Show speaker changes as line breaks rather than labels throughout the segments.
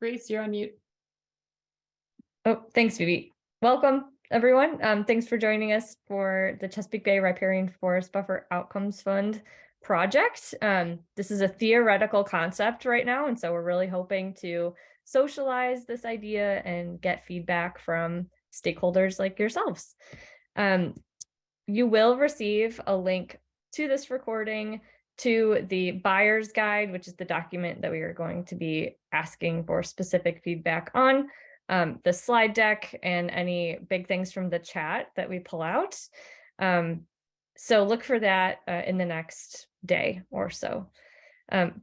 Grace, you're on mute.
Oh, thanks, Phoebe. Welcome, everyone. Thanks for joining us for the Chesapeake Bay Riparian Forest Buffer Outcomes Fund project. This is a theoretical concept right now, and so we're really hoping to socialize this idea and get feedback from stakeholders like yourselves. You will receive a link to this recording, to the buyer's guide, which is the document that we are going to be asking for specific feedback on, the slide deck, and any big things from the chat that we pull out. So look for that in the next day or so.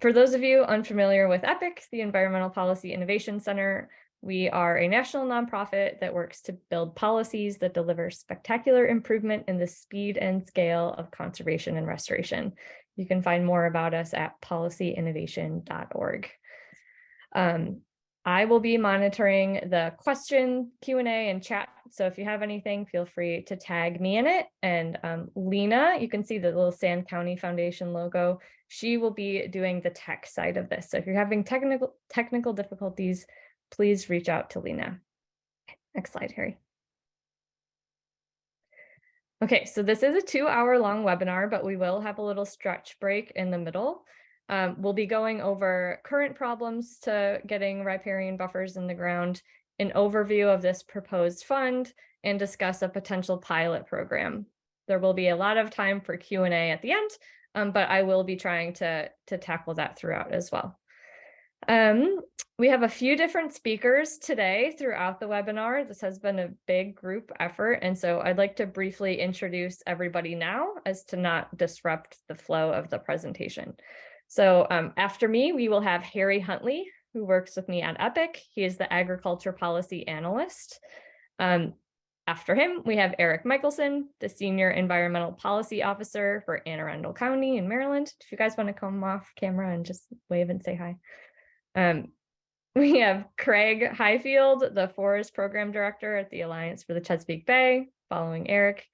For those of you unfamiliar with EPIC, the Environmental Policy Innovation Center, we are a national nonprofit that works to build policies that deliver spectacular improvement in the speed and scale of conservation and restoration. You can find more about us at policyinnovation.org. I will be monitoring the question, Q&A, and chat. So if you have anything, feel free to tag me in it. And Lena, you can see the little Sand County Foundation logo. She will be doing the tech side of this. So if you're having technical difficulties, please reach out to Lena. Next slide, Harry. Okay, so this is a 2-hour-long webinar, but we will have a little stretch break in the middle. We'll be going over current problems to getting riparian buffers in the ground, an overview of this proposed fund, and discuss a potential pilot program. There will be a lot of time for Q&A at the end, but I will be trying to tackle that throughout as well. We have a few different speakers today throughout the webinar. This has been a big group effort, and so I'd like to briefly introduce everybody now as to not disrupt the flow of the presentation. So after me, we will have Harry Huntley, who works with me at EPIC. He is the agriculture policy analyst. After him, we have Eric Michelson, the senior environmental policy officer for Anne Arundel County in Maryland. If you guys want to come off camera and just wave and say hi. We have Craig Highfield, the Forest Program Director at the Alliance for the Chesapeake Bay, following Eric.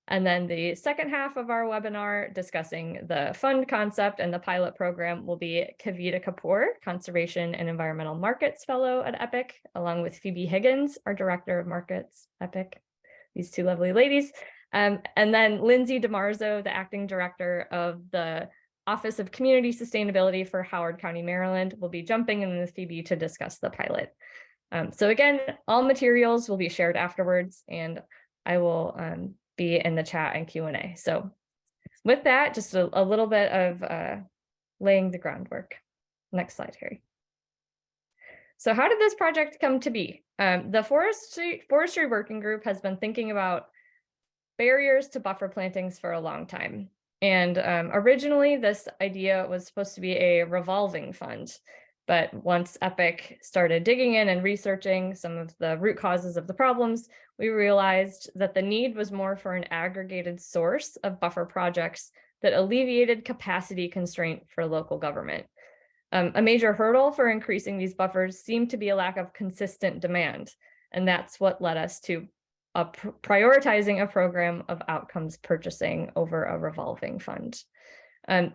And then the second half of our webinar discussing the fund concept and the pilot program will be Kavita Kapoor, Conservation and Environmental Markets Fellow at EPIC, along with Phoebe Higgins, our Director of Markets, EPIC, these two lovely ladies. And then Lindsay DeMarzo, the Acting Director of the Office of Community Sustainability for Howard County, Maryland, will be jumping in with Phoebe to discuss the pilot. So again, all materials will be shared afterwards, and I will be in the chat and Q&A. So with that, just a little bit of laying the groundwork. Next slide, Harry. So how did this project come to be? The Forestry Working Group has been thinking about barriers to buffer plantings for a long time. And originally, this idea was supposed to be a revolving fund. But once EPIC started digging in and researching some of the root causes of the problems, we realized that the need was more for an aggregated source of buffer projects that alleviated capacity constraint for local government. A major hurdle for increasing these buffers seemed to be a lack of consistent demand. And that's what led us to prioritizing a program of outcomes purchasing over a revolving fund.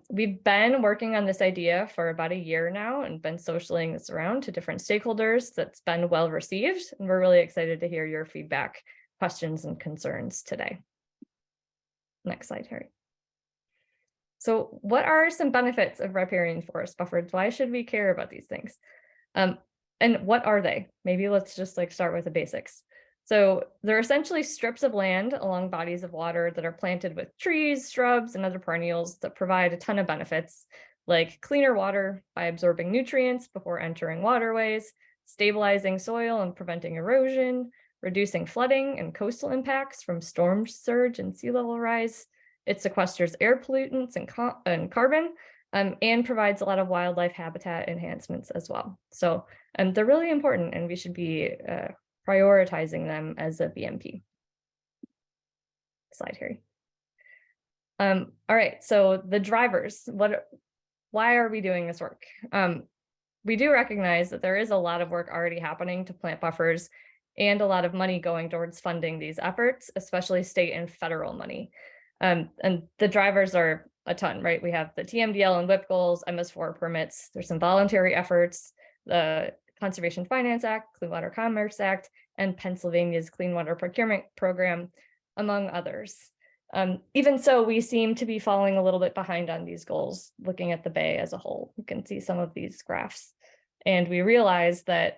We've been working on this idea for about a year now and been socializing this around to different stakeholders. That's been well received, and we're really excited to hear your feedback, questions, and concerns today. Next slide, Harry. So what are some benefits of riparian forest buffers? Why should we care about these things? And what are they? Maybe let's just start with the basics. So they're essentially strips of land along bodies of water that are planted with trees, shrubs, and other perennials that provide a ton of benefits, like cleaner water by absorbing nutrients before entering waterways, stabilizing soil and preventing erosion, reducing flooding and coastal impacts from storm surge and sea level rise. It sequesters air pollutants and carbon, and provides a lot of wildlife habitat enhancements as well. So they're really important, and we should be prioritizing them as a BMP. Slide, Harry. All right, so the drivers, why are we doing this work? We do recognize that there is a lot of work already happening to plant buffers and a lot of money going towards funding these efforts, especially state and federal money. And the drivers are a ton, right? We have the TMDL and WIP goals, MS4 permits, there's some voluntary efforts, the Conservation Finance Act, Clean Water Commerce Act, and Pennsylvania's Clean Water Procurement Program, among others. Even so, we seem to be falling a little bit behind on these goals, looking at the Bay as a whole. You can see some of these graphs. And we realized that,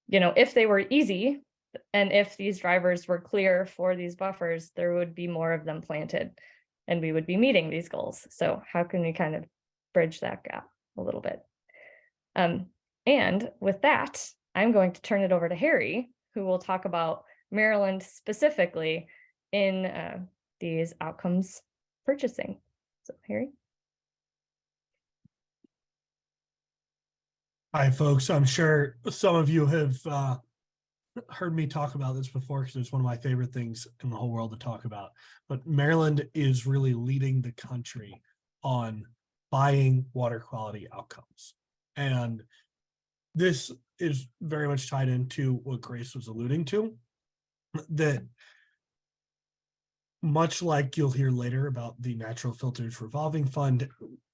if they were easy, and if these drivers were clear for these buffers, there would be more of them planted, and we would be meeting these goals. So how can we kind of bridge that gap a little bit? And with that, I'm going to turn it over to Harry, who will talk about Maryland specifically in these outcomes purchasing. So Harry.
Hi, folks. I'm sure some of you have heard me talk about this before because it's one of my favorite things in the whole world to talk about. But Maryland is really leading the country on buying water quality outcomes. And this is very much tied into what Grace was alluding to, that much like you'll hear later about the Natural Filters Revolving Fund,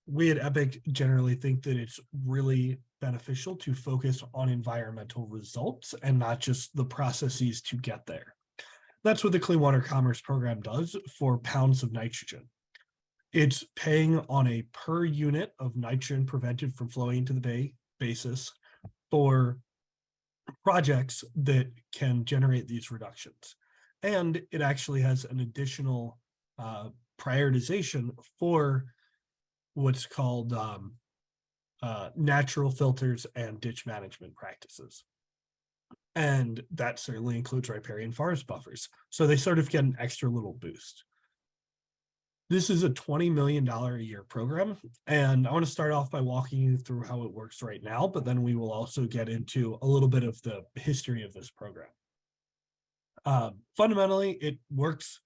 we at EPIC generally think that it's really beneficial to focus on environmental results and not just the processes to get there. That's what the Clean Water Commerce Program does for pounds of nitrogen. It's paying on a per unit of nitrogen prevented from flowing into the bay basis for projects that can generate these reductions. And it actually has an additional prioritization for what's called natural filters and ditch management practices. And that certainly includes riparian forest buffers. So they sort of get an extra little boost. This is a $20 million a year program. And I want to start off by walking you through how it works right now, but then we will also get into a little bit of the history of this program. Fundamentally, it works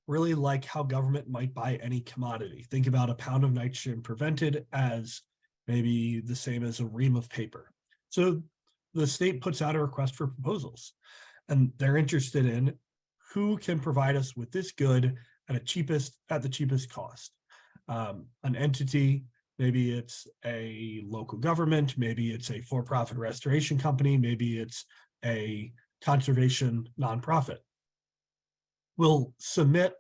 really like how government might buy any commodity. Think about a pound of nitrogen prevented as maybe the same as a ream of paper. So the state puts out a request for proposals, and they're interested in who can provide us with this good at the cheapest cost. An entity, maybe it's a local government, maybe it's a for-profit restoration company, maybe it's a conservation nonprofit. We'll submit,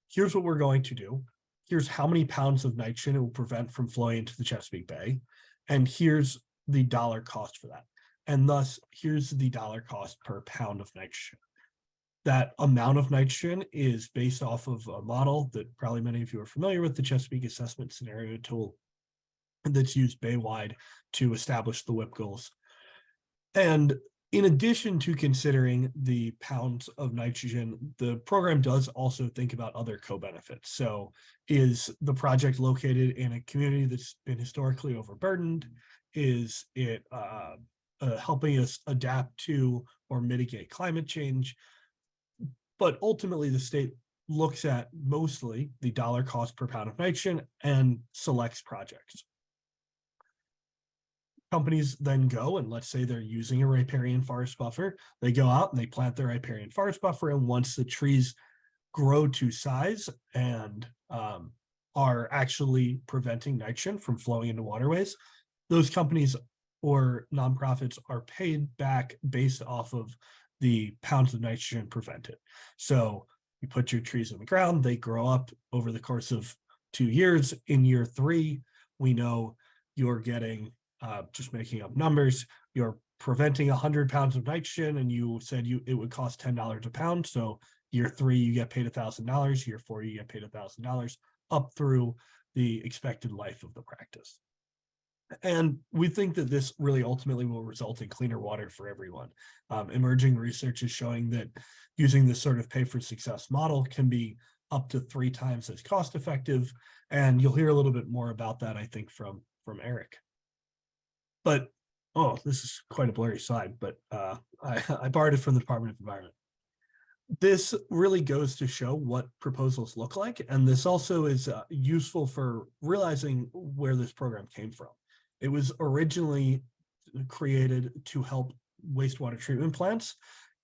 here's what we're going to do. Here's how many pounds of nitrogen it will prevent from flowing into the Chesapeake Bay. And here's the dollar cost for that. And thus, here's the dollar cost per pound of nitrogen. That amount of nitrogen is based off of a model that probably many of you are familiar with, the Chesapeake Assessment Scenario Tool, that's used bay-wide to establish the WIP goals. And in addition to considering the pounds of nitrogen, the program does also think about other co-benefits. So is the project located in a community that's been historically overburdened? Is it helping us adapt to or mitigate climate change? But ultimately, the state looks at mostly the dollar cost per pound of nitrogen and selects projects. Companies then go, and let's say they're using a riparian forest buffer, they go out and they plant their riparian forest buffer, and once the trees grow to size and are actually preventing nitrogen from flowing into waterways, those companies or nonprofits are paid back based off of the pounds of nitrogen prevented. So you put your trees in the ground, they grow up over the course of 2 years. In year 3, we know you're getting, just making up numbers, you're preventing 100 pounds of nitrogen, and you said it would cost $10 a pound. So year 3, you get paid $1,000. Year 4, you get paid $1,000 up through the expected life of the practice. And we think that this really ultimately will result in cleaner water for everyone. Emerging research is showing that using this sort of pay-for-success model can be up to 3 times as cost-effective. And you'll hear a little bit more about that, I think, from Eric. But, this is quite a blurry slide, but I borrowed it from the Department of Environment. This really goes to show what proposals look like. And this also is useful for realizing where this program came from. It was originally created to help wastewater treatment plants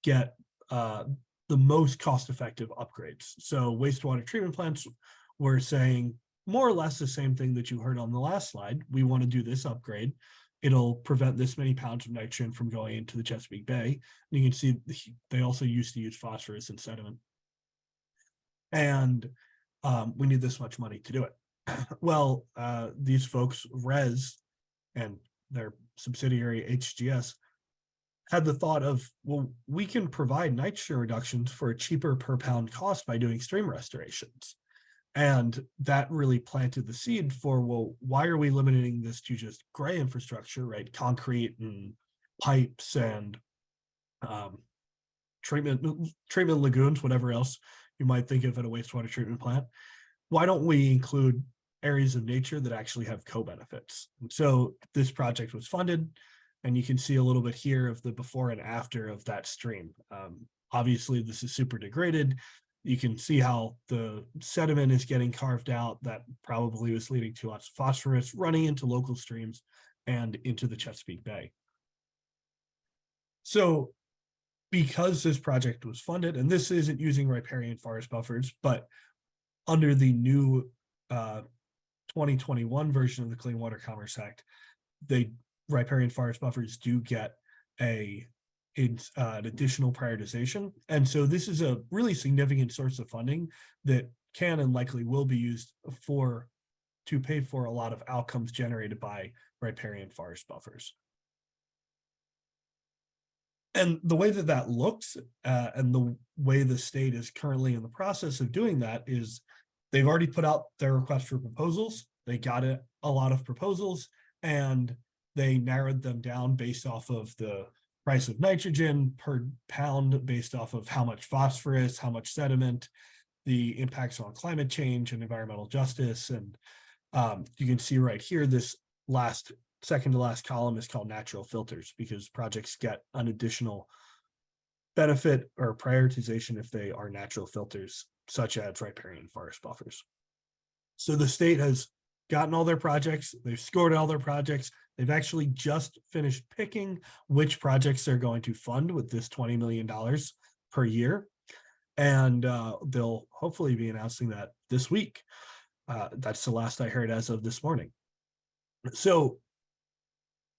get the most cost-effective upgrades. So wastewater treatment plants were saying more or less the same thing that you heard on the last slide. We want to do this upgrade. it'll prevent this many pounds of nitrogen from going into the Chesapeake Bay. And you can see they also used to use phosphorus and sediment. And we need this much money to do it. Well, these folks, Res and their subsidiary HGS, had the thought of, well, we can provide nitrogen reductions for a cheaper per pound cost by doing stream restorations. And that really planted the seed for, well, why are we limiting this to just gray infrastructure, right? Concrete and pipes and treatment lagoons, whatever else you might think of at a wastewater treatment plant. Why don't we include areas of nature that actually have co-benefits? And so this project was funded, and you can see a little bit here of the before and after of that stream. Obviously, this is super degraded. You can see how the sediment is getting carved out. That probably was leading to lots of phosphorus running into local streams and into the Chesapeake Bay. So because this project was funded, and this isn't using riparian forest buffers, but under the new 2021 version of the Clean Water Commerce Act, riparian forest buffers do get an additional prioritization. And so this is a really significant source of funding that can and likely will be used to pay for a lot of outcomes generated by riparian forest buffers. And the way that looks and the way the state is currently in the process of doing that is they've already put out their request for proposals. They got a lot of proposals, and they narrowed them down based off of the price of nitrogen per pound, based off of how much phosphorus, how much sediment, the impacts on climate change and environmental justice. And you can see right here, this second to last column is called natural filters, because projects get an additional benefit or prioritization if they are natural filters, such as riparian forest buffers. So the state has gotten all their projects, they've scored all their projects, they've actually just finished picking which projects they're going to fund with this $20 million per year. And they'll hopefully be announcing that this week. That's the last I heard as of this morning. So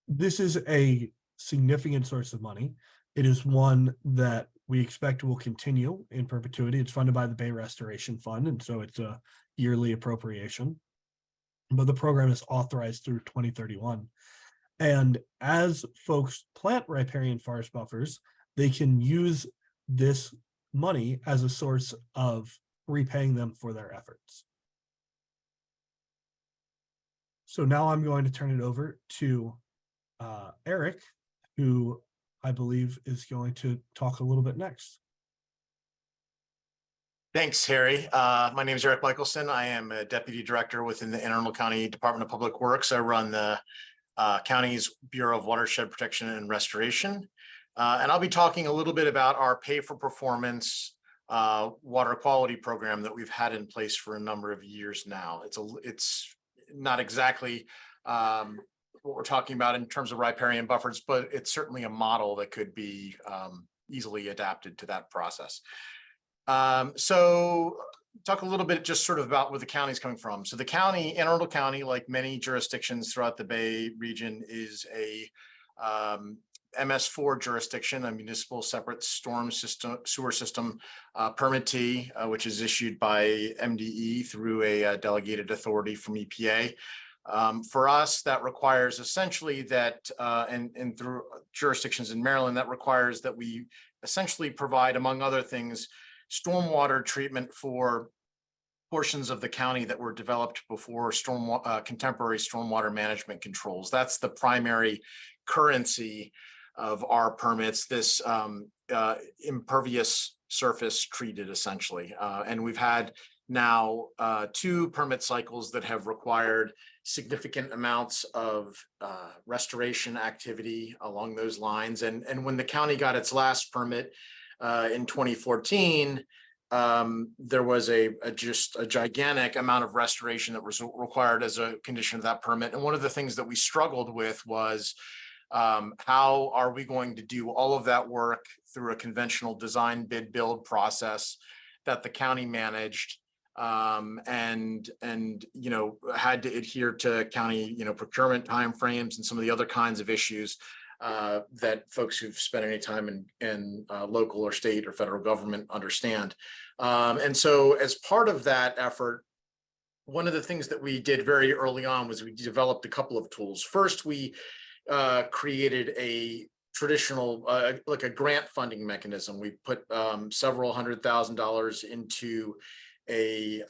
this is a significant source of money. It is one that we expect will continue in perpetuity. It's funded by the Bay Restoration Fund, and so it's a yearly appropriation. But the program is authorized through 2031. And as folks plant riparian forest buffers, they can use this money as a source of repaying them for their efforts. So now I'm going to turn it over to Eric, who I believe is going to talk a little bit next.
Thanks, Harry. My name is Eric Michelson. I am a deputy director within the Anne Arundel County Department of Public Works. I run the county's Bureau of Watershed Protection and Restoration. And I'll be talking a little bit about our pay for performance water quality program that we've had in place for a number of years now. It's not exactly what we're talking about in terms of riparian buffers, but it's certainly a model that could be easily adapted to that process. So talk a little bit just sort of about where the county is coming from. So the county, Anne Arundel County, like many jurisdictions throughout the Bay region, is a MS4 jurisdiction, a municipal separate storm system, sewer system permittee, which is issued by MDE through a delegated authority from EPA. For us, that requires essentially that, and through jurisdictions in Maryland, that requires that we essentially provide, among other things, stormwater treatment for portions of the county that were developed before contemporary stormwater management controls. That's the primary currency of our permits, this impervious surface treated essentially. And we've had now 2 permit cycles that have required significant amounts of restoration activity along those lines. And when the county got its last permit in 2014, there was just a gigantic amount of restoration that was required as a condition of that permit. And one of the things that we struggled with was how are we going to do all of that work through a conventional design bid build process that the county managed and had to adhere to county procurement timeframes and some of the other kinds of issues that folks who've spent any time in local or state or federal government understand. And so as part of that effort, one of the things that we did very early on was we developed a couple of tools. First, we created a traditional, like a grant funding mechanism. We put several $100,000 into a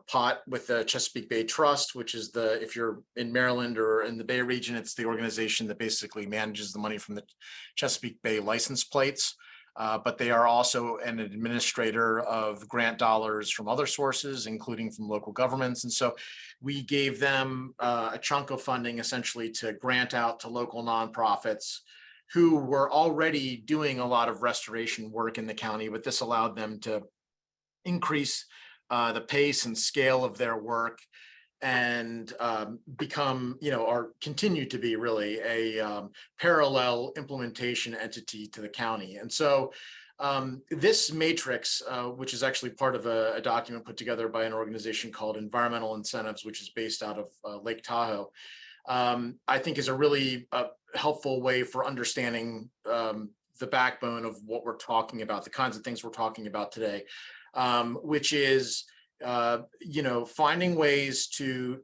pot with the Chesapeake Bay Trust, which is if you're in Maryland or in the Bay region, it's the organization that basically manages the money from the Chesapeake Bay license plates. But they are also an administrator of grant dollars from other sources, including from local governments. And so we gave them a chunk of funding essentially to grant out to local nonprofits who were already doing a lot of restoration work in the county, but this allowed them to increase the pace and scale of their work and become, or continue to be really a parallel implementation entity to the county. And so this matrix, which is actually part of a document put together by an organization called Environmental Incentives, which is based out of Lake Tahoe, I think is a really helpful way for understanding the backbone of what we're talking about, the kinds of things we're talking about today, which is finding ways to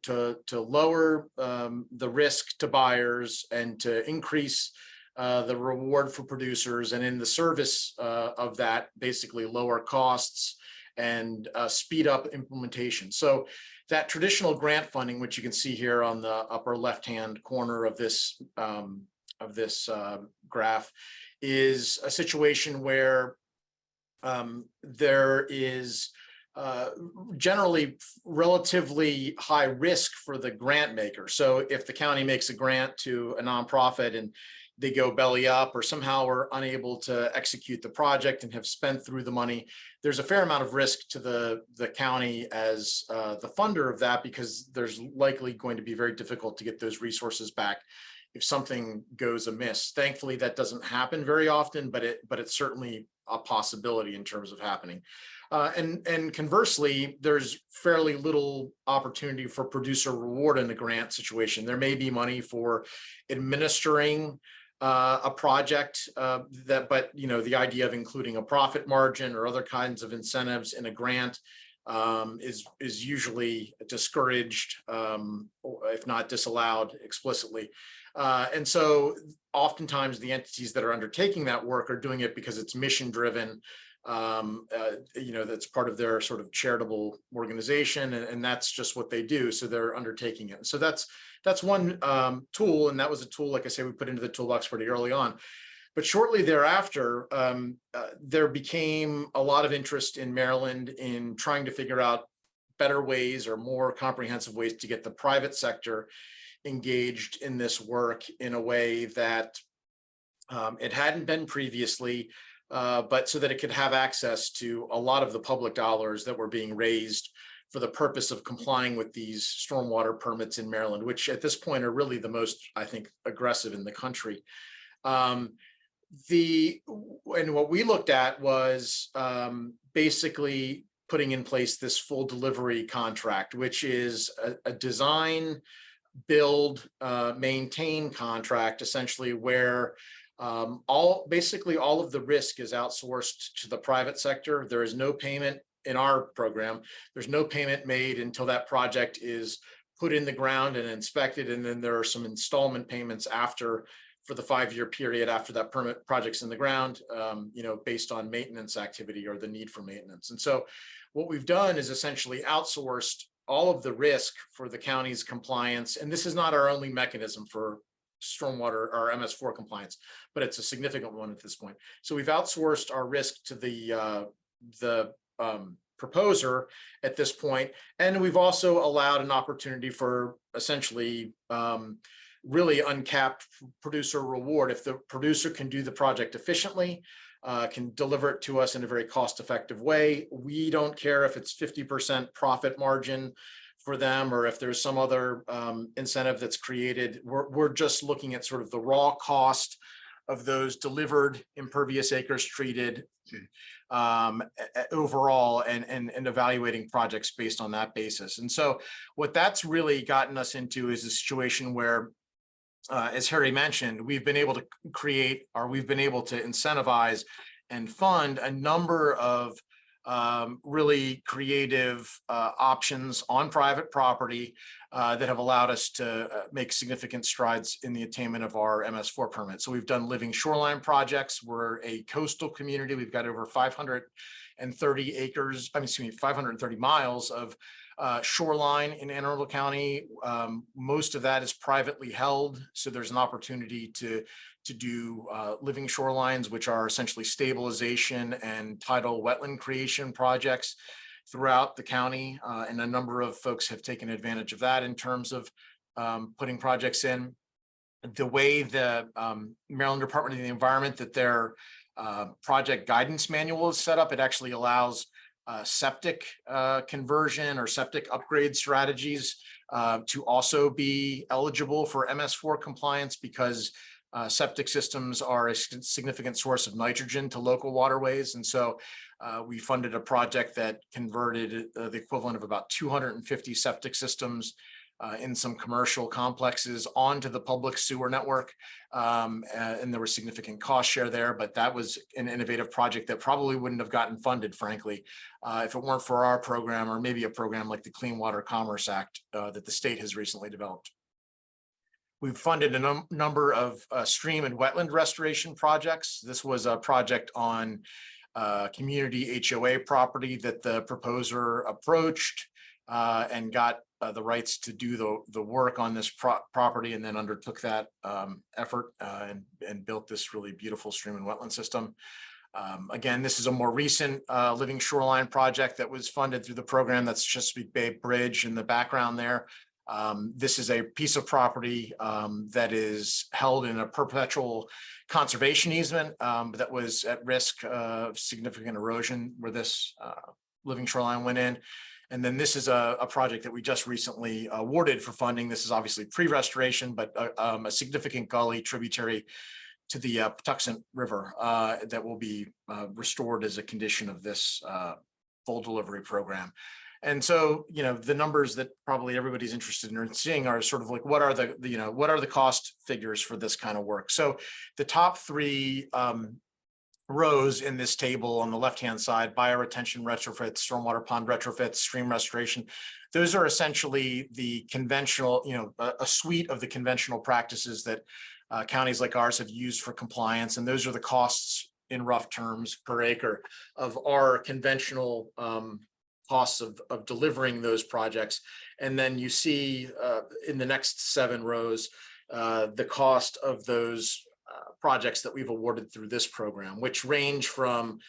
lower the risk to buyers and to increase the reward for producers, and in the service of that, basically lower costs and speed up implementation. So that traditional grant funding, which you can see here on the upper left-hand corner of this graph, is a situation where there is generally relatively high risk for the grant maker. So if the county makes a grant to a nonprofit and they go belly up or somehow are unable to execute the project and have spent through the money, there's a fair amount of risk to the county as the funder of that, because there's likely going to be very difficult to get those resources back if something goes amiss. Thankfully, that doesn't happen very often, but it's certainly a possibility in terms of happening. And conversely, there's fairly little opportunity for producer reward in a grant situation. There may be money for administering a project but the idea of including a profit margin or other kinds of incentives in a grant is usually discouraged, if not disallowed explicitly. And so oftentimes the entities that are undertaking that work are doing it because it's mission driven. That's part of their sort of charitable organization, and that's just what they do. So they're undertaking it. So that's one tool, and that was a tool, like I say, we put into the toolbox pretty early on. But shortly thereafter, there became a lot of interest in Maryland in trying to figure out better ways or more comprehensive ways to get the private sector engaged in this work in a way that it hadn't been previously, but so that it could have access to a lot of the public dollars that were being raised for the purpose of complying with these stormwater permits in Maryland, which at this point are really the most, I think, aggressive in the country. And what we looked at was basically putting in place this full delivery contract, which is a design, build, maintain contract, essentially, where basically all of the risk is outsourced to the private sector. There is no payment in our program. There's no payment made until that project is put in the ground and inspected, and then there are some installment payments after, for the 5-year period after that project's in the ground, based on maintenance activity or the need for maintenance. And so what we've done is essentially outsourced all of the risk for the county's compliance. And this is not our only mechanism for stormwater or MS4 compliance, but it's a significant one at this point. So we've outsourced our risk to the proposer at this point. And we've also allowed an opportunity for essentially really uncapped producer reward. If the producer can do the project efficiently, can deliver it to us in a very cost-effective way, we don't care if it's 50% profit margin for them or if there's some other incentive that's created. We're just looking at sort of the raw cost of those delivered impervious acres treated overall, and evaluating projects based on that basis. And so what that's really gotten us into is a situation where, as Harry mentioned, we've been able to incentivize and fund a number of really creative options on private property that have allowed us to make significant strides in the attainment of our MS4 permit. So we've done living shoreline projects. We're a coastal community. We've got over 530 acres, 530 miles of shoreline in Anne Arundel County. Most of that is privately held. So there's an opportunity to do living shorelines, which are essentially stabilization and tidal wetland creation projects throughout the county. And a number of folks have taken advantage of that in terms of putting projects in. The way the Maryland Department of the Environment, that their project guidance manual is set up, it actually allows septic conversion or septic upgrade strategies to also be eligible for MS4 compliance, because septic systems are a significant source of nitrogen to local waterways. And so we funded a project that converted the equivalent of about 250 septic systems in some commercial complexes onto the public sewer network. And there was significant cost share there, but that was an innovative project that probably wouldn't have gotten funded, frankly, if it weren't for our program, or maybe a program like the Clean Water Commerce Act that the state has recently developed. We've funded a number of stream and wetland restoration projects. This was a project on community HOA property that the proposer approached and got the rights to do the work on this property, and then undertook that effort and built this really beautiful stream and wetland system. Again, this is a more recent living shoreline project that was funded through the program. That's Chesapeake Bay Bridge in the background there. This is a piece of property that is held in a perpetual conservation easement that was at risk of significant erosion where this living shoreline went in. And then this is a project that we just recently awarded for funding. This is obviously pre-restoration, but a significant gully tributary to the Patuxent River that will be restored as a condition of this full delivery program. And so, you know, the numbers that probably everybody's interested in seeing are sort of like, what are the cost figures for this kind of work? So the top three rows in this table on the left-hand side: bioretention retrofits, stormwater pond retrofits, stream restoration. Those are essentially the conventional, a suite of the conventional practices that counties like ours have used for compliance. And those are the costs in rough terms per acre of our conventional costs of delivering those projects. And then you see in the next 7 rows, the cost of those projects that we've awarded through this program, which range from,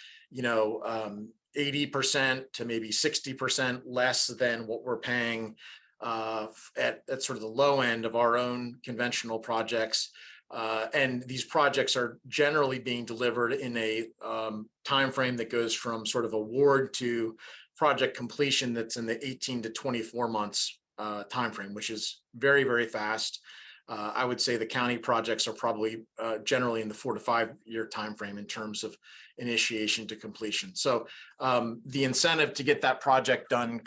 80% to maybe 60% less than what we're paying at sort of the low end of our own conventional projects. And these projects are generally being delivered in a time frame that goes from sort of award to project completion that's in the 18 to 24 months time frame, which is very, very fast. I would say the county projects are probably generally in the 4 to 5 year time frame in terms of initiation to completion. So the incentive to get that project done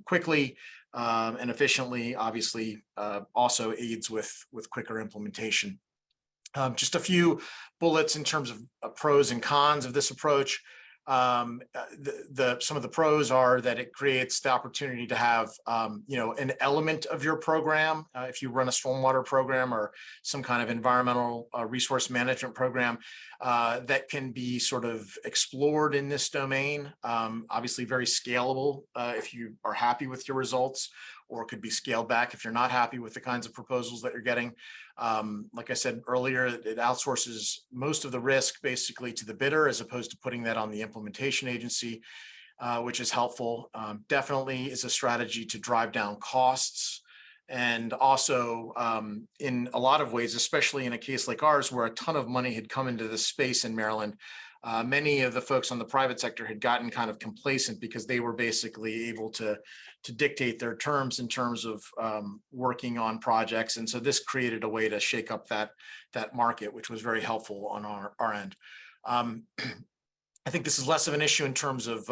quickly and efficiently, obviously, also aids with quicker implementation. Just a few bullets in terms of pros and cons of this approach. Some of the pros are that it creates the opportunity to have an element of your program, if you run a stormwater program or some kind of environmental resource management program, that can be sort of explored in this domain. Obviously very scalable if you are happy with your results, or it could be scaled back if you're not happy with the kinds of proposals that you're getting. Like I said earlier, it outsources most of the risk basically to the bidder, as opposed to putting that on the implementation agency, which is helpful. Definitely is a strategy to drive down costs. And also in a lot of ways, especially in a case like ours, where a ton of money had come into this space in Maryland, Many of the folks on the private sector had gotten kind of complacent because they were basically able to dictate their terms in terms of working on projects. And so this created a way to shake up that market, which was very helpful on our end. I think this is less of an issue in terms of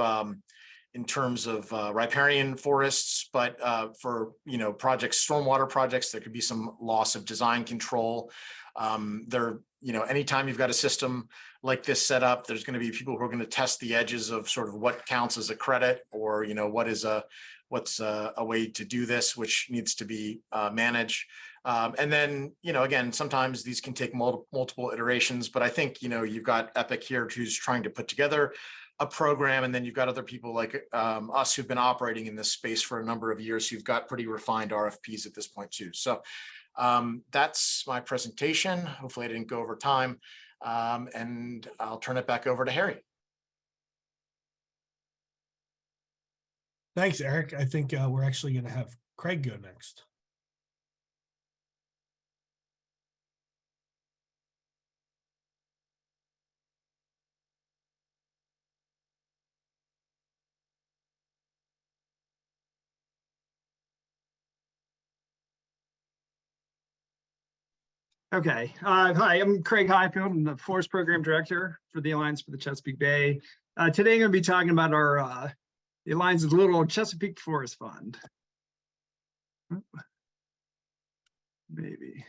riparian forests, but for projects, stormwater projects, there could be some loss of design control. Anytime you've got a system like this set up, there's going to be people who are going to test the edges of sort of what counts as a credit, or what's a way to do this, which needs to be managed. And then, again, sometimes these can take multiple iterations, but I think, you've got Epic here who's trying to put together a program, and then you've got other people like us who've been operating in this space for a number of years who've got pretty refined RFPs at this point too. So that's my presentation. Hopefully I didn't go over time, and I'll turn it back over to Harry.
Thanks, Eric. I think we're actually going to have Craig go next.
Okay. Hi, I'm Craig Highfield. I'm the Forest Program Director for the Alliance for the Chesapeake Bay. Today I'm going to be talking about our the Alliance's little Chesapeake Forest Fund. Maybe.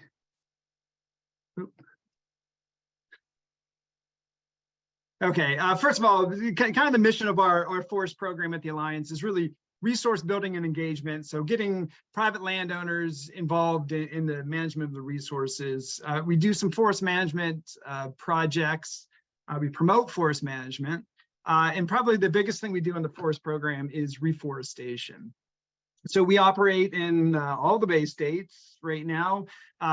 Okay. First of all, kind of the mission of our forest program at the Alliance is really resource building and engagement. So getting private landowners involved in the management of the resources. We do some forest management projects. We promote forest management. And probably the biggest thing we do in the forest program is reforestation. So we operate in all the Bay states right now.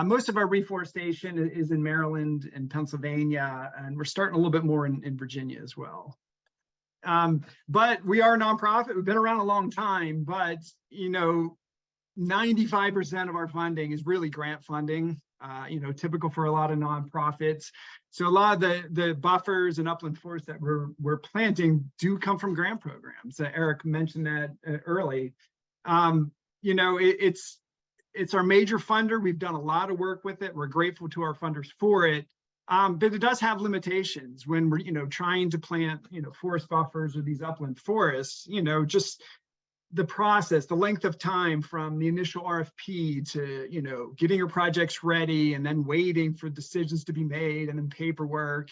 Most of our reforestation is in Maryland and Pennsylvania, and we're starting a little bit more in Virginia as well. But we are a nonprofit. We've been around a long time, but 95% of our funding is really grant funding, typical for a lot of nonprofits. So a lot of the buffers and upland forests that we're planting do come from grant programs. Eric mentioned that early. It's our major funder. We've done a lot of work with it. We're grateful to our funders for it. But it does have limitations when we're, trying to plant, forest buffers or these upland forests, just the process, the length of time from the initial RFP to, getting your projects ready and then waiting for decisions to be made and then paperwork.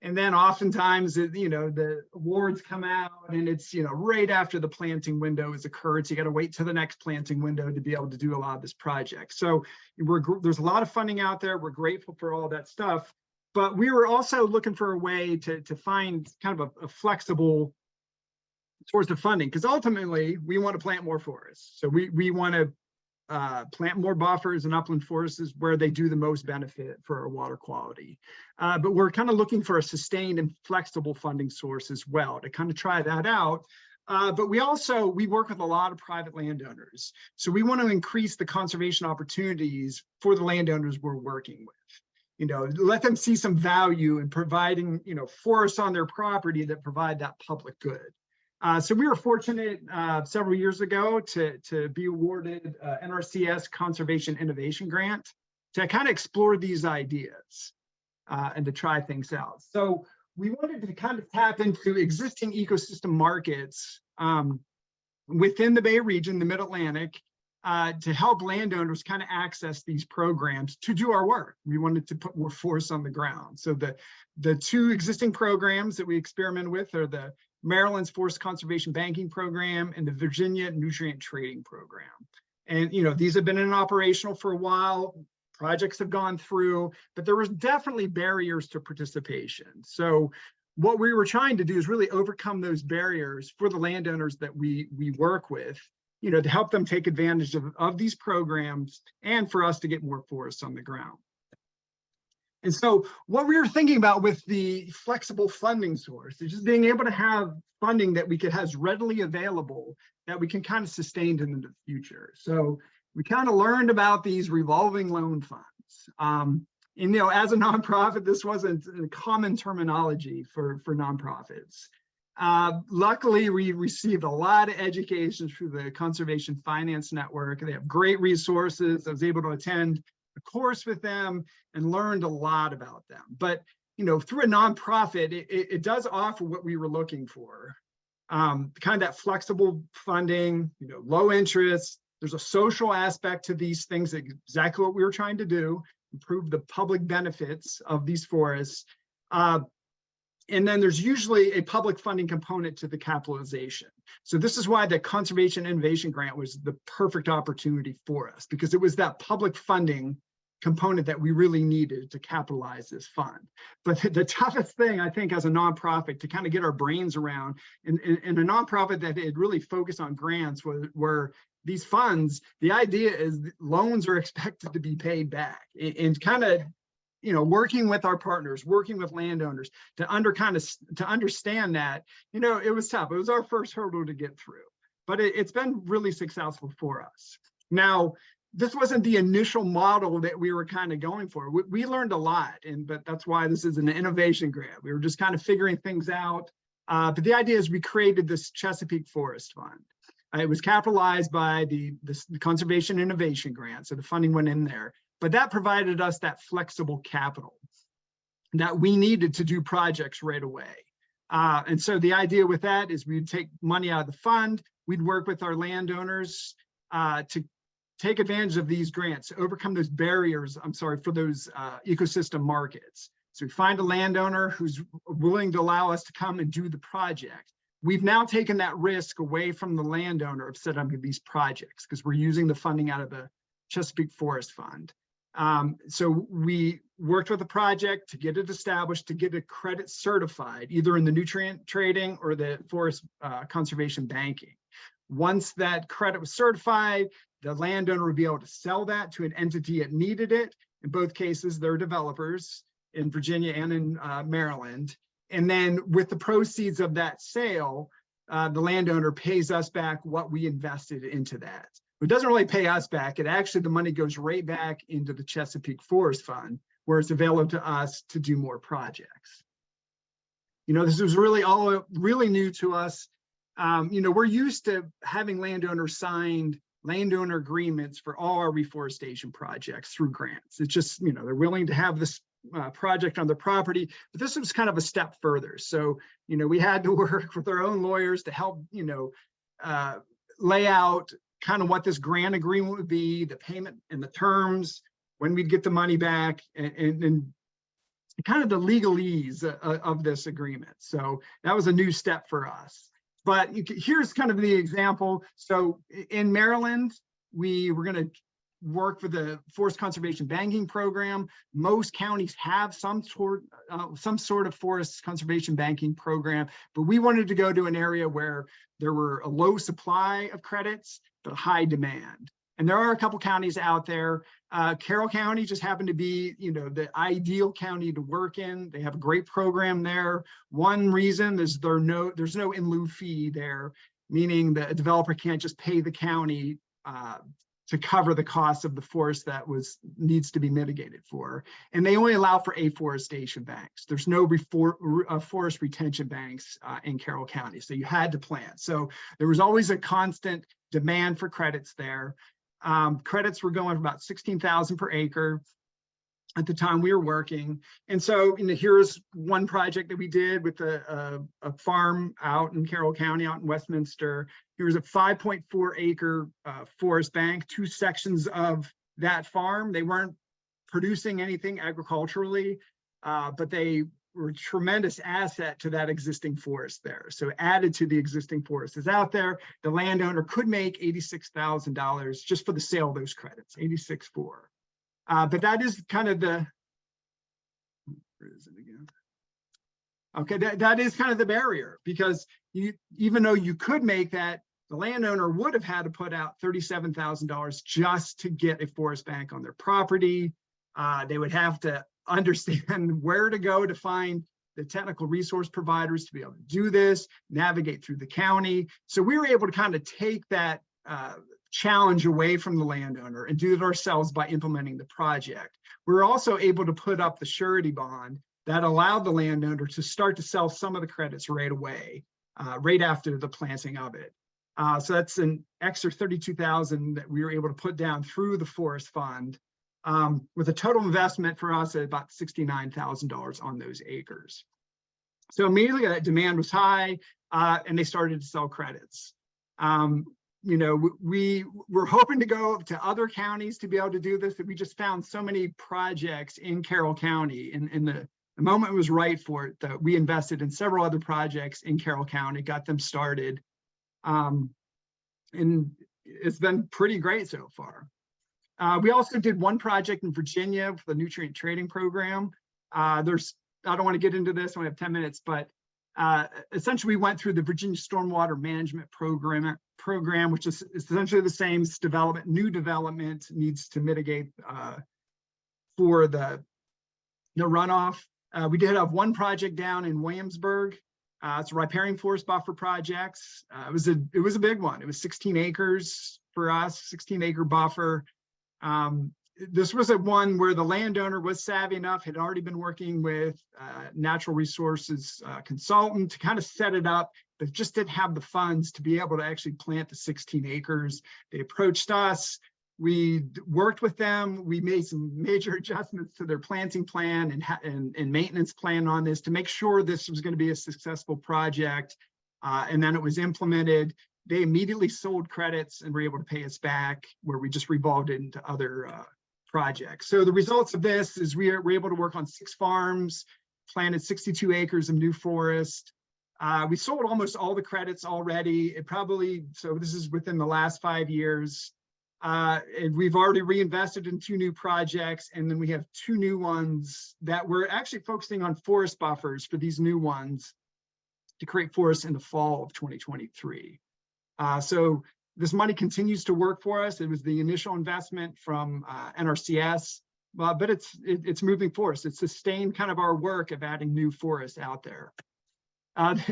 And then oftentimes, the awards come out and it's, right after the planting window has occurred. So you got to wait till the next planting window to be able to do a lot of this project. So there's a lot of funding out there. We're grateful for all that stuff. But we were also looking for a way to find kind of a flexible source of funding, because ultimately we want to plant more forests. So we want to plant more buffers and upland forests where they do the most benefit for our water quality. But we're kind of looking for a sustained and flexible funding source as well to kind of try that out. But we work with a lot of private landowners. So we want to increase the conservation opportunities for the landowners we're working with. Let them see some value in providing, forests on their property that provide that public good. So we were fortunate several years ago to be awarded NRCS Conservation Innovation Grant to kind of explore these ideas and to try things out. So we wanted to kind of tap into existing ecosystem markets within the Bay region, the Mid-Atlantic, to help landowners kind of access these programs to do our work. We wanted to put more force on the ground. So the two existing programs that we experiment with are the Maryland's Forest Conservation Banking Program and the Virginia Nutrient Trading Program. And these have been in operational for a while. Projects have gone through, but there was definitely barriers to participation. So what we were trying to do is really overcome those barriers for the landowners that we work with, to help them take advantage of these programs and for us to get more forests on the ground. And so what we were thinking about with the flexible funding source is just being able to have funding that we could have readily available that we can kind of sustain into the future. So we kind of learned about these revolving loan funds. And, as a nonprofit, this wasn't a common terminology for nonprofits. Luckily, we received a lot of education through the Conservation Finance Network. They have great resources. I was able to attend a course with them and learned a lot about them. But, through a nonprofit, it does offer what we were looking for. Kind of that flexible funding, low interest. There's a social aspect to these things, exactly what we were trying to do, improve the public benefits of these forests. And then there's usually a public funding component to the capitalization. So this is why the Conservation Innovation Grant was the perfect opportunity for us, because it was that public funding component that we really needed to capitalize this fund. But the toughest thing, I think, as a nonprofit to kind of get our brains around, in a nonprofit that had really focused on grants, were these funds, the idea is loans are expected to be paid back, and kind of, working with our partners, working with landowners to understand that, it was tough. It was our first hurdle to get through, but it's been really successful for us. Now, this wasn't the initial model that we were kind of going for. We learned a lot, but that's why this is an innovation grant. We were just kind of figuring things out. But the idea is we created this Chesapeake Forest Fund. It was capitalized by the Conservation Innovation Grant, so the funding went in there. But that provided us that flexible capital that we needed to do projects right away. And so the idea with that is we'd take money out of the fund, we'd work with our landowners to take advantage of these grants, to overcome those barriers, for those ecosystem markets. So we find a landowner who's willing to allow us to come and do the project. We've now taken that risk away from the landowner of setting up these projects because we're using the funding out of the Chesapeake Forest Fund. So we worked with the project to get it established, to get a credit certified, either in the nutrient trading or the forest conservation banking. Once that credit was certified, the landowner would be able to sell that to an entity that needed it. In both cases, they're developers in Virginia and in Maryland. And then with the proceeds of that sale, the landowner pays us back what we invested into that. It doesn't really pay us back. It actually, the money goes right back into the Chesapeake Forest Fund, where it's available to us to do more projects. This was really all really new to us. We're used to having landowners signed landowner agreements for all our reforestation projects through grants. It's just, they're willing to have this project on their property, but this was kind of a step further. So, we had to work with our own lawyers to help, lay out kind of what this grant agreement would be, the payment and the terms, when we'd get the money back, and kind of the legalese of this agreement. So that was a new step for us. But here's kind of the example. So in Maryland, we were going to work for the Forest Conservation Banking Program. Most counties have some sort of forest conservation banking program, but we wanted to go to an area where there were a low supply of credits, but high demand. And there are a couple counties out there. Carroll County just happened to be, the ideal county to work in. They have a great program there. One reason is there's no in lieu fee there, meaning that a developer can't just pay the county to cover the cost of the forest that needs to be mitigated for. And they only allow for afforestation banks. There's no forest retention banks in Carroll County. So you had to plant. So there was always a constant demand for credits there. Credits were going for about 16,000 per acre at the time we were working. And so here's one project that we did with a farm out in Carroll County, out in Westminster. Here's a 5.4 acre forest bank, 2 sections of that farm. They weren't producing anything agriculturally, but they were a tremendous asset to that existing forest there. So added to the existing forest is out there. The landowner could make $86,000 just for the sale of those credits, 86.4. But that is kind of where is it again? Okay, that is kind of the barrier, because even though you could make that, the landowner would have had to put out $37,000 just to get a forest bank on their property. They would have to understand where to go to find the technical resource providers to be able to do this, navigate through the county. So we were able to kind of take that challenge away from the landowner and do it ourselves by implementing the project. We're also able to put up the surety bond that allowed the landowner to start to sell some of the credits right away, right after the planting of it. So that's an extra $32,000 that we were able to put down through the forest fund, with a total investment for us at about $69,000 on those acres. So immediately that demand was high, and they started to sell credits. You know, we were hoping to go to other counties to be able to do this, but we just found so many projects in Carroll County, and the moment was right for it, that we invested in several other projects in Carroll County, got them started. And it's been pretty great so far. We also did one project in Virginia for the nutrient trading program. I don't want to get into this, I only have 10 minutes, but essentially we went through the Virginia Stormwater Management Program, which is essentially the same as new development needs to mitigate for the runoff. We did have one project down in Williamsburg. It's a riparian forest buffer projects. It was a big one. It was 16 acres for us, 16-acre buffer. This was a one where the landowner was savvy enough, had already been working with natural resources consultant to kind of set it up, but just didn't have the funds to be able to actually plant the 16 acres. They approached us. We worked with them. We made some major adjustments to their planting plan and maintenance plan on this to make sure this was going to be a successful project. And then it was implemented. They immediately sold credits and were able to pay us back, where we just revolved it into other projects. So the results of this is we were able to work on 6 farms, planted 62 acres of new forest. We sold almost all the credits already. So this is within the last 5 years. And we've already reinvested in 2 new projects, and then we have 2 new ones that we're actually focusing on forest buffers for these new ones to create forests in the fall of 2023. So this money continues to work for us. It was the initial investment from NRCS, but it's moving forward. It's sustained kind of our work of adding new forests out there.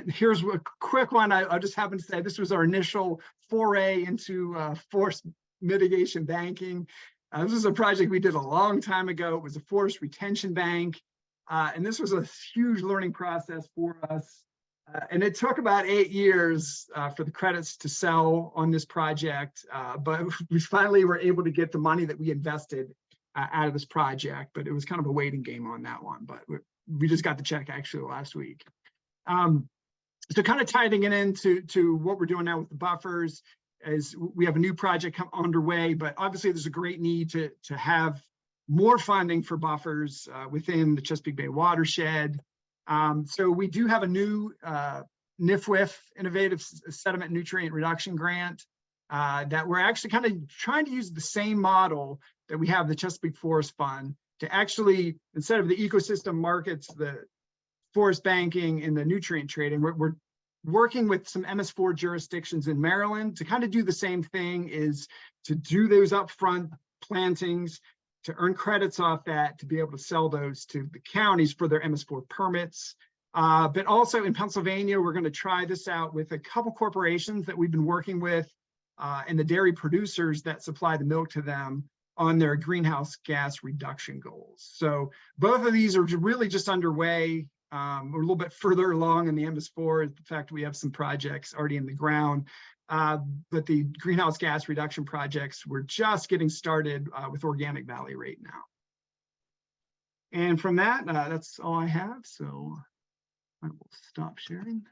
Here's a quick one. I just happen to say this was our initial foray into forest mitigation banking. This is a project we did a long time ago. It was a forest retention bank. And this was a huge learning process for us. And it took about 8 years for the credits to sell on this project. But we finally were able to get the money that we invested out of this project. But it was kind of a waiting game on that one. But we just got the check actually last week. So kind of tying it into what we're doing now with the buffers, as we have a new project underway, but obviously there's a great need to have more funding for buffers within the Chesapeake Bay watershed. So we do have a new NIFWIF, Innovative Sediment Nutrient Reduction Grant, that we're actually kind of trying to use the same model that we have the Chesapeake Forest Fund to actually, instead of the ecosystem markets, the forest banking and the nutrient trading, we're working with some MS4 jurisdictions in Maryland to kind of do the same thing, is to do those upfront plantings, to earn credits off that, to be able to sell those to the counties for their MS4 permits. But also in Pennsylvania, we're going to try this out with a couple corporations that we've been working with and the dairy producers that supply the milk to them on their greenhouse gas reduction goals. So both of these are really just underway. We're a little bit further along in the MS4. In fact, we have some projects already in the ground, but the greenhouse gas reduction projects, we're just getting started with Organic Valley right now. And from that, that's all I have. So I will stop sharing.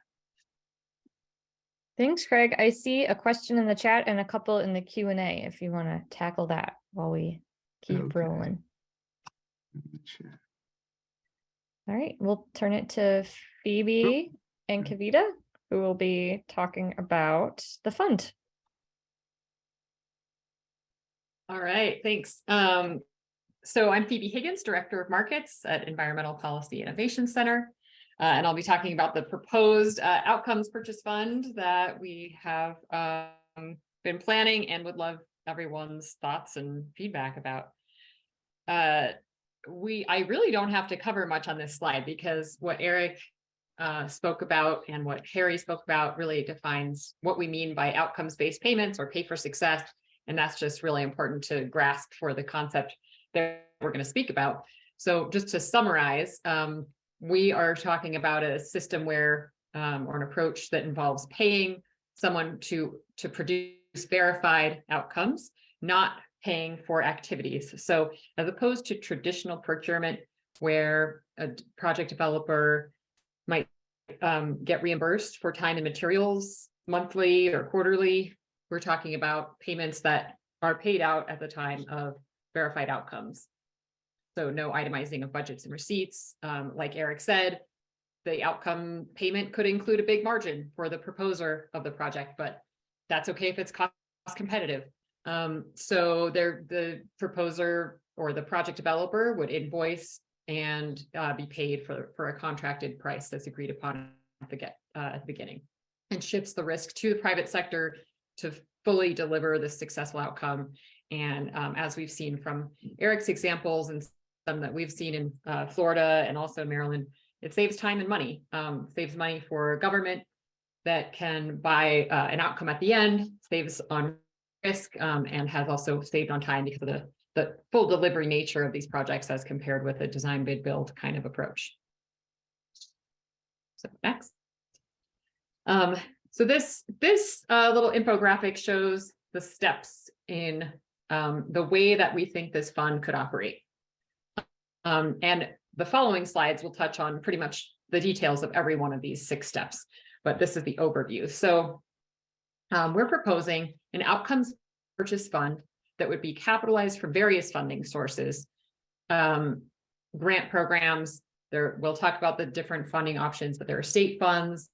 Thanks, Craig. I see a question in the chat and a couple in the Q&A if you want to tackle that while we keep rolling. All right, we'll turn it to Phoebe and Kavita, who will be talking about the fund.
All right, thanks. So I'm Phoebe Higgins, Director of Markets at Environmental Policy Innovation Center, and I'll be talking about the proposed Outcomes Purchase Fund that we have been planning and would love everyone's thoughts and feedback about. I really don't have to cover much on this slide because what Eric spoke about and what Harry spoke about really defines what we mean by outcomes-based payments or pay for success. And that's just really important to grasp for the concept that we're going to speak about. So just to summarize, we are talking about a system where, or an approach that involves paying someone to produce verified outcomes, not paying for activities. So as opposed to traditional procurement, where a project developer might get reimbursed for time and materials monthly or quarterly, we're talking about payments that are paid out at the time of verified outcomes. So no itemizing of budgets and receipts. Like Eric said, the outcome payment could include a big margin for the proposer of the project, but that's okay if it's cost competitive. So the proposer or the project developer would invoice and be paid for a contracted price that's agreed upon at the beginning, and shifts the risk to the private sector to fully deliver the successful outcome. And as we've seen from Eric's examples and some that we've seen in Florida and also Maryland, it saves time and money. Saves money for government that can buy an outcome at the end, saves on risk, and has also saved on time because of the full delivery nature of these projects as compared with a design, bid, build kind of approach. So next. So this little infographic shows the steps in the way that we think this fund could operate. And the following slides will touch on pretty much the details of every one of these 6 steps, but this is the overview. So we're proposing an outcomes purchase fund that would be capitalized from various funding sources, grant programs. We'll talk about the different funding options, but there are state funds,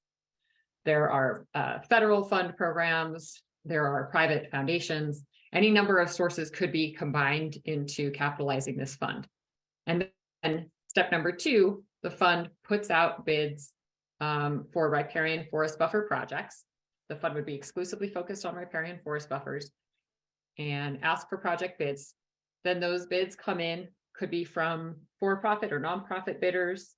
there are federal fund programs, there are private foundations. Any number of sources could be combined into capitalizing this fund. And then step number 2, the fund puts out bids for riparian forest buffer projects. The fund would be exclusively focused on riparian forest buffers and ask for project bids. Then those bids come in, could be from for-profit or nonprofit bidders.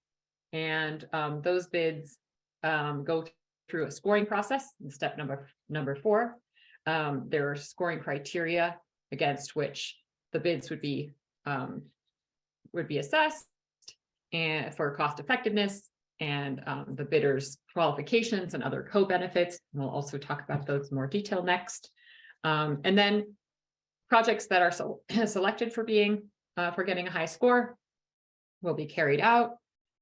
And those bids go through a scoring process in step number 4. There are scoring criteria against which the bids would be assessed and for cost effectiveness and the bidders' qualifications and other co-benefits. We'll also talk about those in more detail next. And then projects that are selected for getting a high score will be carried out.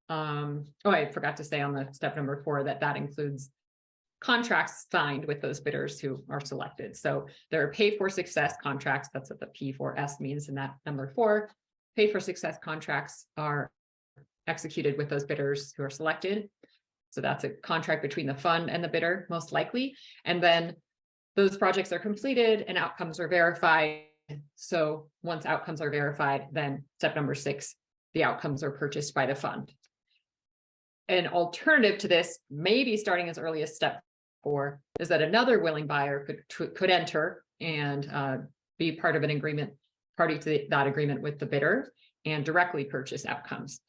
I forgot to say on the step number 4 that includes contracts signed with those bidders who are selected. So there are pay for success contracts. That's what the P4S means in that number 4. Pay for success contracts are executed with those bidders who are selected. So that's a contract between the fund and the bidder, most likely. And then those projects are completed and outcomes are verified. So once outcomes are verified, then step number 6, the outcomes are purchased by the fund. An alternative to this, maybe starting as early as step 4, is that another willing buyer could enter and be part of an agreement, party to that agreement with the bidder, and directly purchase outcomes.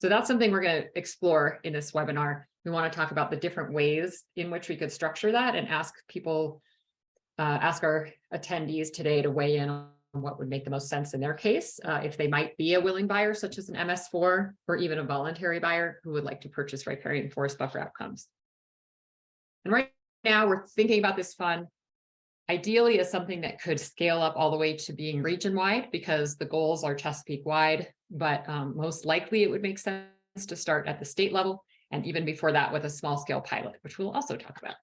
So that's something we're going to explore in this webinar. We want to talk about the different ways in which we could structure that and ask our attendees today to weigh in on what would make the most sense in their case, if they might be a willing buyer, such as an MS4, or even a voluntary buyer who would like to purchase riparian forest buffer outcomes. And right now we're thinking about this fund ideally as something that could scale up all the way to being region-wide, because the goals are Chesapeake-wide, but most likely it would make sense to start at the state level, and even before that with a small-scale pilot, which we'll also talk about.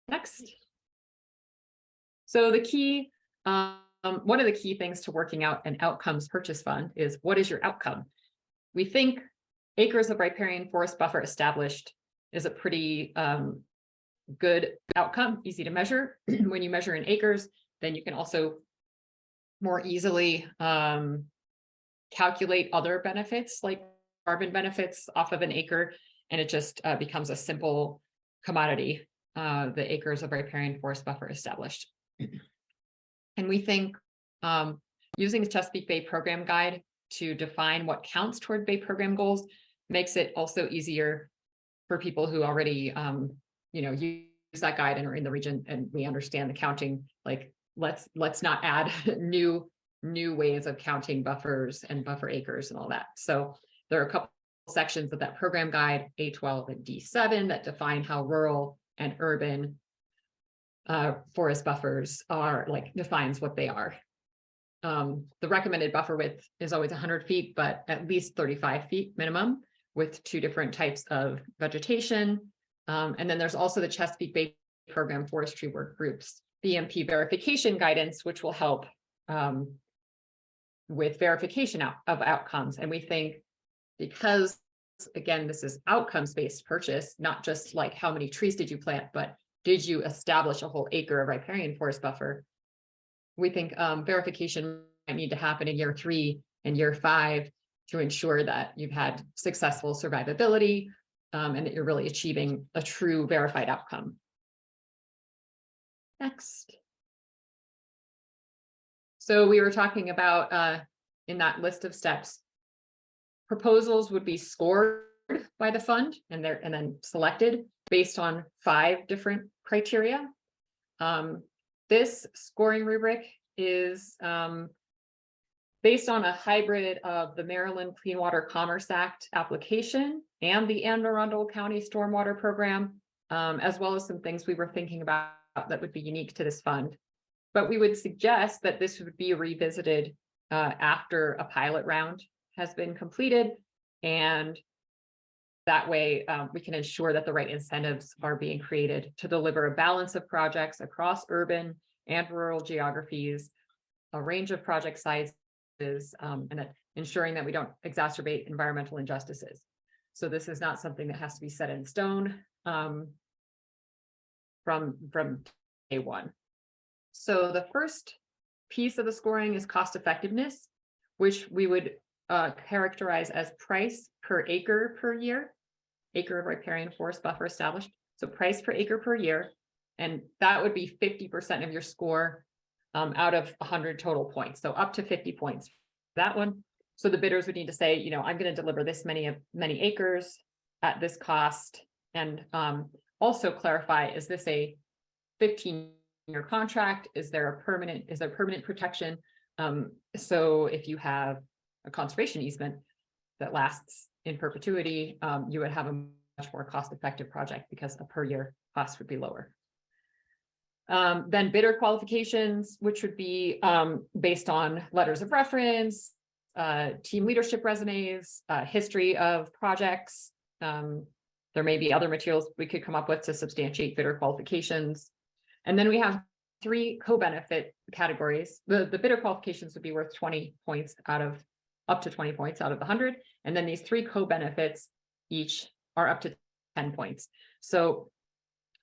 Next. So the key, one of the key things to working out an outcomes purchase fund is, what is your outcome? We think acres of riparian forest buffer established is a pretty good outcome, easy to measure. When you measure in acres, then you can also more easily calculate other benefits like carbon benefits off of an acre, and it just becomes a simple commodity, the acres of riparian forest buffer established. And we think using the Chesapeake Bay Program Guide to define what counts toward Bay Program goals makes it also easier for people who already use that guide and are in the region and we understand the counting, like let's not add new ways of counting buffers and buffer acres and all that. So there are a couple sections of that program guide, A12 and D7, that define how rural and urban forest buffers are, like defines what they are. The recommended buffer width is always 100 feet, but at least 35 feet minimum with 2 different types of vegetation. And then there's also the Chesapeake Bay Program Forestry Work Group's BMP verification guidance, which will help with verification of outcomes. And we think because, again, this is outcomes-based purchase, not just like how many trees did you plant, but did you establish a whole acre of riparian forest buffer? We think verification might need to happen in year 3 and year 5 to ensure that you've had successful survivability and that you're really achieving a true verified outcome. Next. So we were talking about in that list of steps, proposals would be scored by the fund and then selected based on 5 different criteria. This scoring rubric is based on a hybrid of the Maryland Clean Water Commerce Act application and the Anne Arundel County Stormwater Program, as well as some things we were thinking about that would be unique to this fund. But we would suggest that this would be revisited after a pilot round has been completed, and that way we can ensure that the right incentives are being created to deliver a balance of projects across urban and rural geographies, a range of project sizes, and ensuring that we don't exacerbate environmental injustices. So this is not something that has to be set in stone from day one. So the first piece of the scoring is cost effectiveness, which we would characterize as price per acre per year, acre of riparian forest buffer established. So price per acre per year, and that would be 50% of your score out of 100 total points. So up to 50 points, that one. So the bidders would need to say, you know, I'm going to deliver this many acres at this cost, and also clarify, is this a 15-year contract? Is there permanent protection? So if you have a conservation easement that lasts in perpetuity, you would have a much more cost-effective project because a per year cost would be lower. Then bidder qualifications, which would be based on letters of reference, team leadership resumes, history of projects. There may be other materials we could come up with to substantiate bidder qualifications. And then we have 3 co-benefit categories. The bidder qualifications would be worth 20 points up to 20 points out of the 100. And then these 3 co-benefits each are up to 10 points. So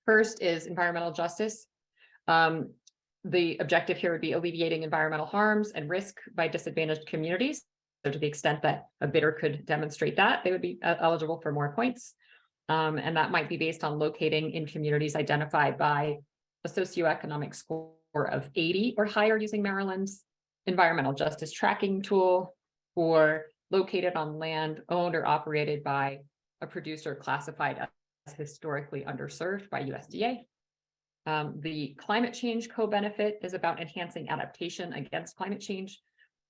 first is environmental justice. The objective here would be alleviating environmental harms and risk by disadvantaged communities. So to the extent that a bidder could demonstrate that, they would be eligible for more points. And that might be based on locating in communities identified by a socioeconomic score of 80 or higher using Maryland's environmental justice tracking tool, or located on land owned or operated by a producer classified as historically underserved by USDA. The climate change co-benefit is about enhancing adaptation against climate change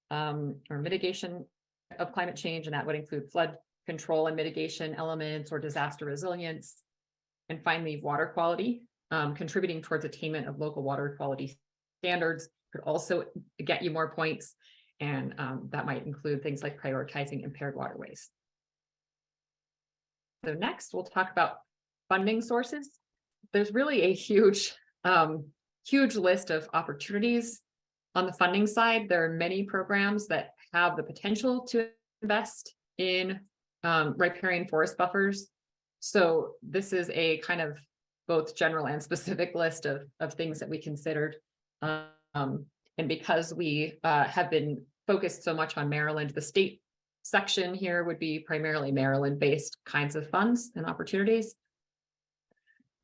or mitigation of climate change, and that would include flood control and mitigation elements or disaster resilience. And finally, water quality, contributing towards attainment of local water quality standards could also get you more points. And that might include things like prioritizing impaired waterways. So next, we'll talk about funding sources. There's really a huge list of opportunities on the funding side. There are many programs that have the potential to invest in riparian forest buffers. So this is a kind of both general and specific list of things that we considered. And because we have been focused so much on Maryland, the state section here would be primarily Maryland-based kinds of funds and opportunities.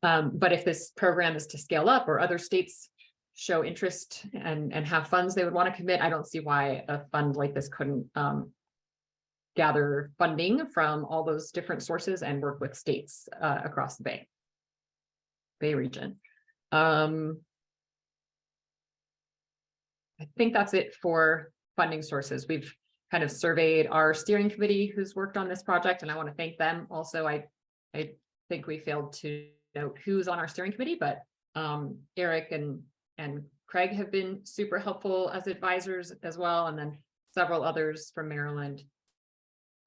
But if this program is to scale up or other states show interest and have funds they would want to commit, I don't see why a fund like this couldn't gather funding from all those different sources and work with states across the Bay. Bay region. I think that's it for funding sources. We've kind of surveyed our steering committee who's worked on this project, and I want to thank them. Also, I think we failed to note who's on our steering committee, but Eric and Craig have been super helpful as advisors as well, and then several others from Maryland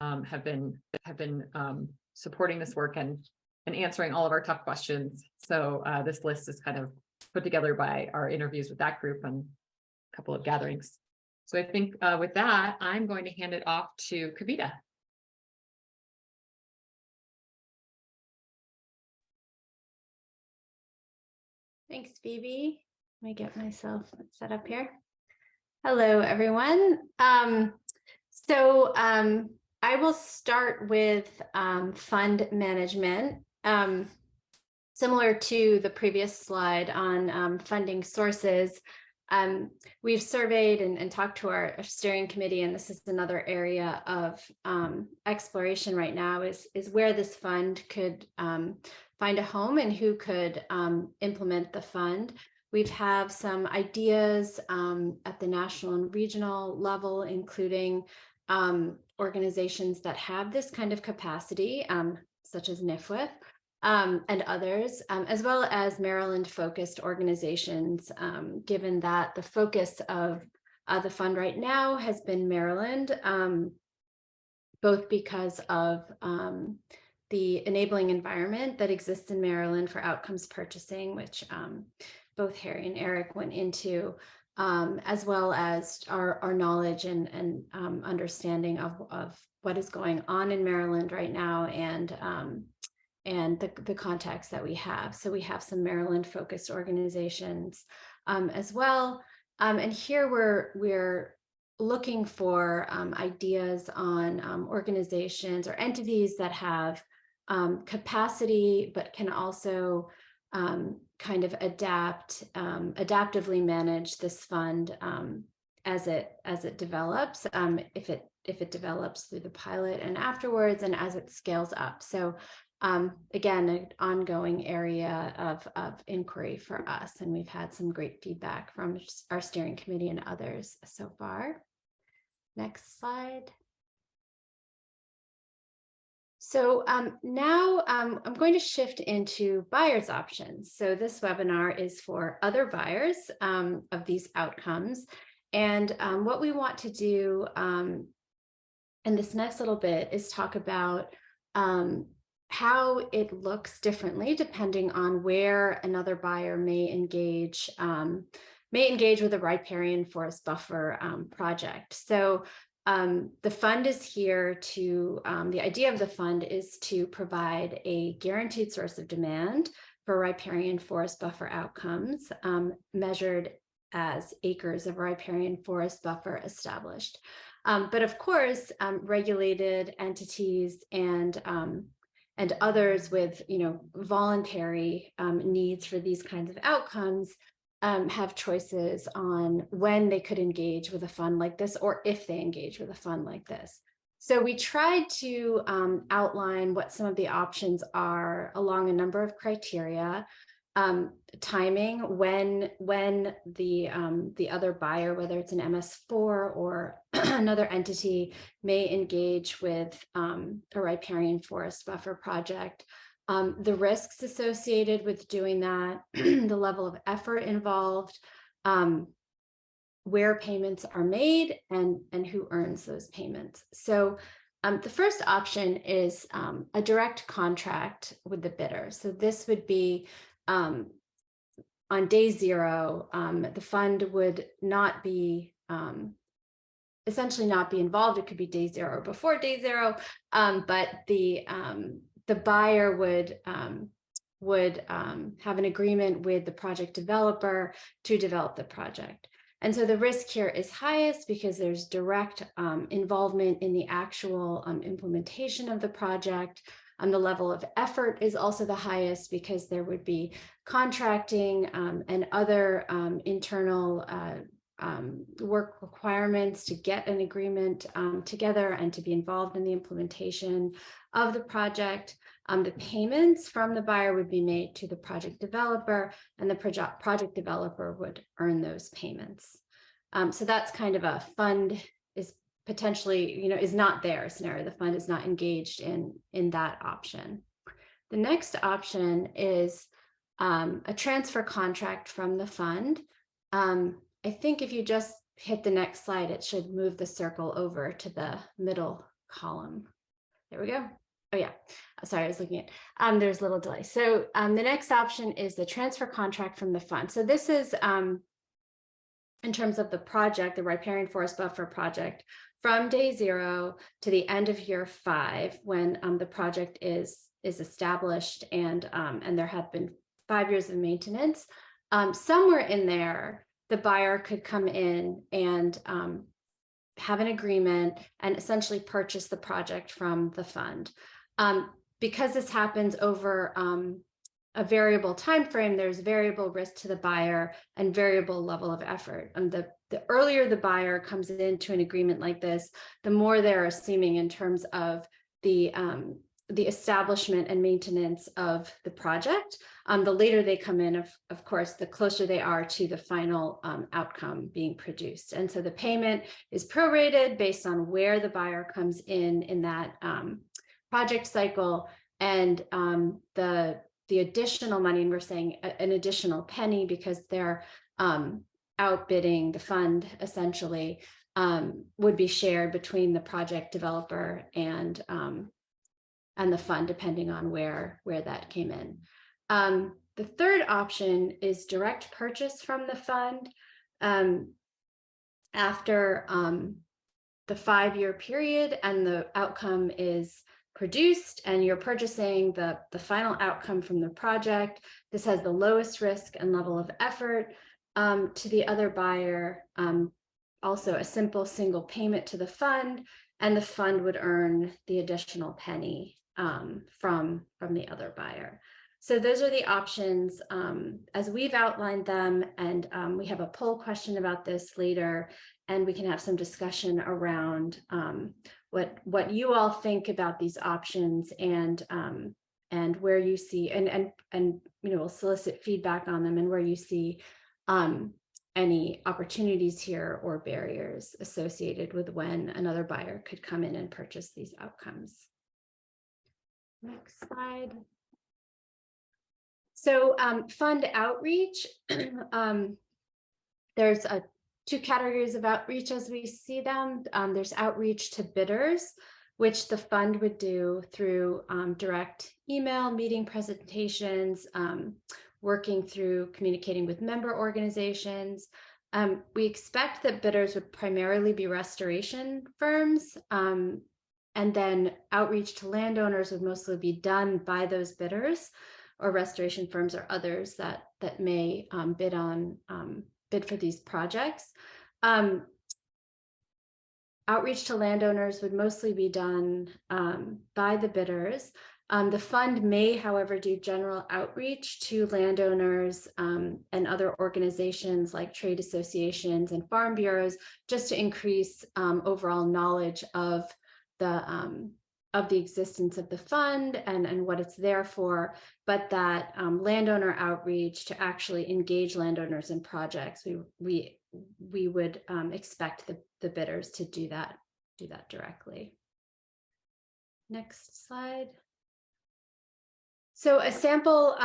have been supporting this work and answering all of our tough questions. So this list is kind of put together by our interviews with that group and a couple of gatherings. So I think with that, I'm going to hand it off to Kavita.
Thanks, Phoebe. Let me get myself set up here. Hello, everyone. I will start with fund management. Similar to the previous slide on funding sources, we've surveyed and talked to our steering committee, and this is another area of exploration right now is where this fund could find a home and who could implement the fund. We've have some ideas at the national and regional level, including organizations that have this kind of capacity, such as NIFWIF, and others, as well as Maryland-focused organizations, given that the focus of the fund right now has been Maryland, both because of the enabling environment that exists in Maryland for outcomes purchasing, which both Harry and Eric went into, as well as our knowledge and understanding of what is going on in Maryland right now, and the context that we have. So we have some Maryland-focused organizations as well. And here we're looking for ideas on organizations or entities that have capacity, but can also kind of adaptively manage this fund as it develops, if it develops through the pilot and afterwards, and as it scales up. So again, an ongoing area of inquiry for us, and we've had some great feedback from our steering committee and others so far. Next slide. So now I'm going to shift into buyers options. So this webinar is for other buyers of these outcomes. And what we want to do in this next little bit is talk about how it looks differently depending on where another buyer may engage with a riparian forest buffer project. So the fund is here to, the idea of the fund is to provide a guaranteed source of demand for riparian forest buffer outcomes measured as acres of riparian forest buffer established. But of course, regulated entities and others with voluntary needs for these kinds of outcomes have choices on when they could engage with a fund like this, or if they engage with a fund like this. So we tried to outline what some of the options are along a number of criteria. Timing, when the other buyer, whether it's an MS4 or another entity, may engage with a riparian forest buffer project. The risks associated with doing that, the level of effort involved, where payments are made, and who earns those payments. So the first option is a direct contract with the bidder. So this would be on day zero, the fund would not be essentially not be involved. It could be day zero or before day zero, but the buyer would have an agreement with the project developer to develop the project. And so the risk here is highest because there's direct involvement in the actual implementation of the project. The level of effort is also the highest because there would be contracting and other internal work requirements to get an agreement together and to be involved in the implementation of the project. The payments from the buyer would be made to the project developer, and the project developer would earn those payments. So that's kind of a fund is potentially, is not there scenario. The fund is not engaged in that option. The next option is a transfer contract from the fund. I think if you just hit the next slide, it should move the circle over to the middle column. There we go. Oh yeah, sorry, I was looking at, there's a little delay. So the next option is the transfer contract from the fund. So this is in terms of the project, the Riparian Forest Buffer project, from day 0 to the end of year 5, when the project is established and there have been 5 years of maintenance. Somewhere in there, the buyer could come in and have an agreement and essentially purchase the project from the fund. Because this happens over a variable time frame, there's variable risk to the buyer and variable level of effort. And the earlier the buyer comes into an agreement like this, the more they're assuming in terms of the establishment and maintenance of the project. The later they come in, of course, the closer they are to the final outcome being produced. And so the payment is prorated based on where the buyer comes in that project cycle, and the additional money, and we're saying an additional penny because they're outbidding the fund essentially, would be shared between the project developer and the fund, depending on where that came in. The third option is direct purchase from the fund after the 5-year period, and the outcome is produced, and you're purchasing the final outcome from the project. This has the lowest risk and level of effort to the other buyer. Also a simple single payment to the fund, and the fund would earn the additional penny from the other buyer. So those are the options as we've outlined them, and we have a poll question about this later, and we can have some discussion around what you all think about these options, and where you see, and we'll solicit feedback on them, and where you see any opportunities here or barriers associated with when another buyer could come in and purchase these outcomes. Next slide. So fund outreach, there's two categories of outreach as we see them. There's outreach to bidders, which the fund would do through direct email, meeting presentations, working through communicating with member organizations. We expect that bidders would primarily be restoration firms, and then outreach to landowners would mostly be done by those bidders, or restoration firms or others that may bid for these projects. Outreach to landowners would mostly be done by the bidders. The fund may, however, do general outreach to landowners and other organizations like trade associations and farm bureaus, just to increase overall knowledge of the existence of the fund and what it's there for. But that landowner outreach to actually engage landowners in projects, we would expect the bidders to do that directly. Next slide. So a sample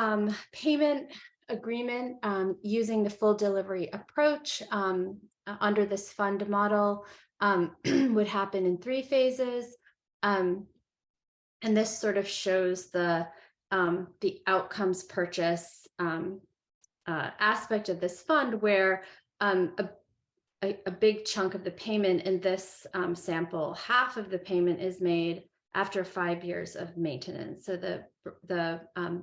payment agreement using the full delivery approach under this fund model would happen in 3 phases. And this sort of shows the outcomes purchase aspect of this fund, where a big chunk of the payment in this sample, half of the payment is made after 5 years of maintenance. So the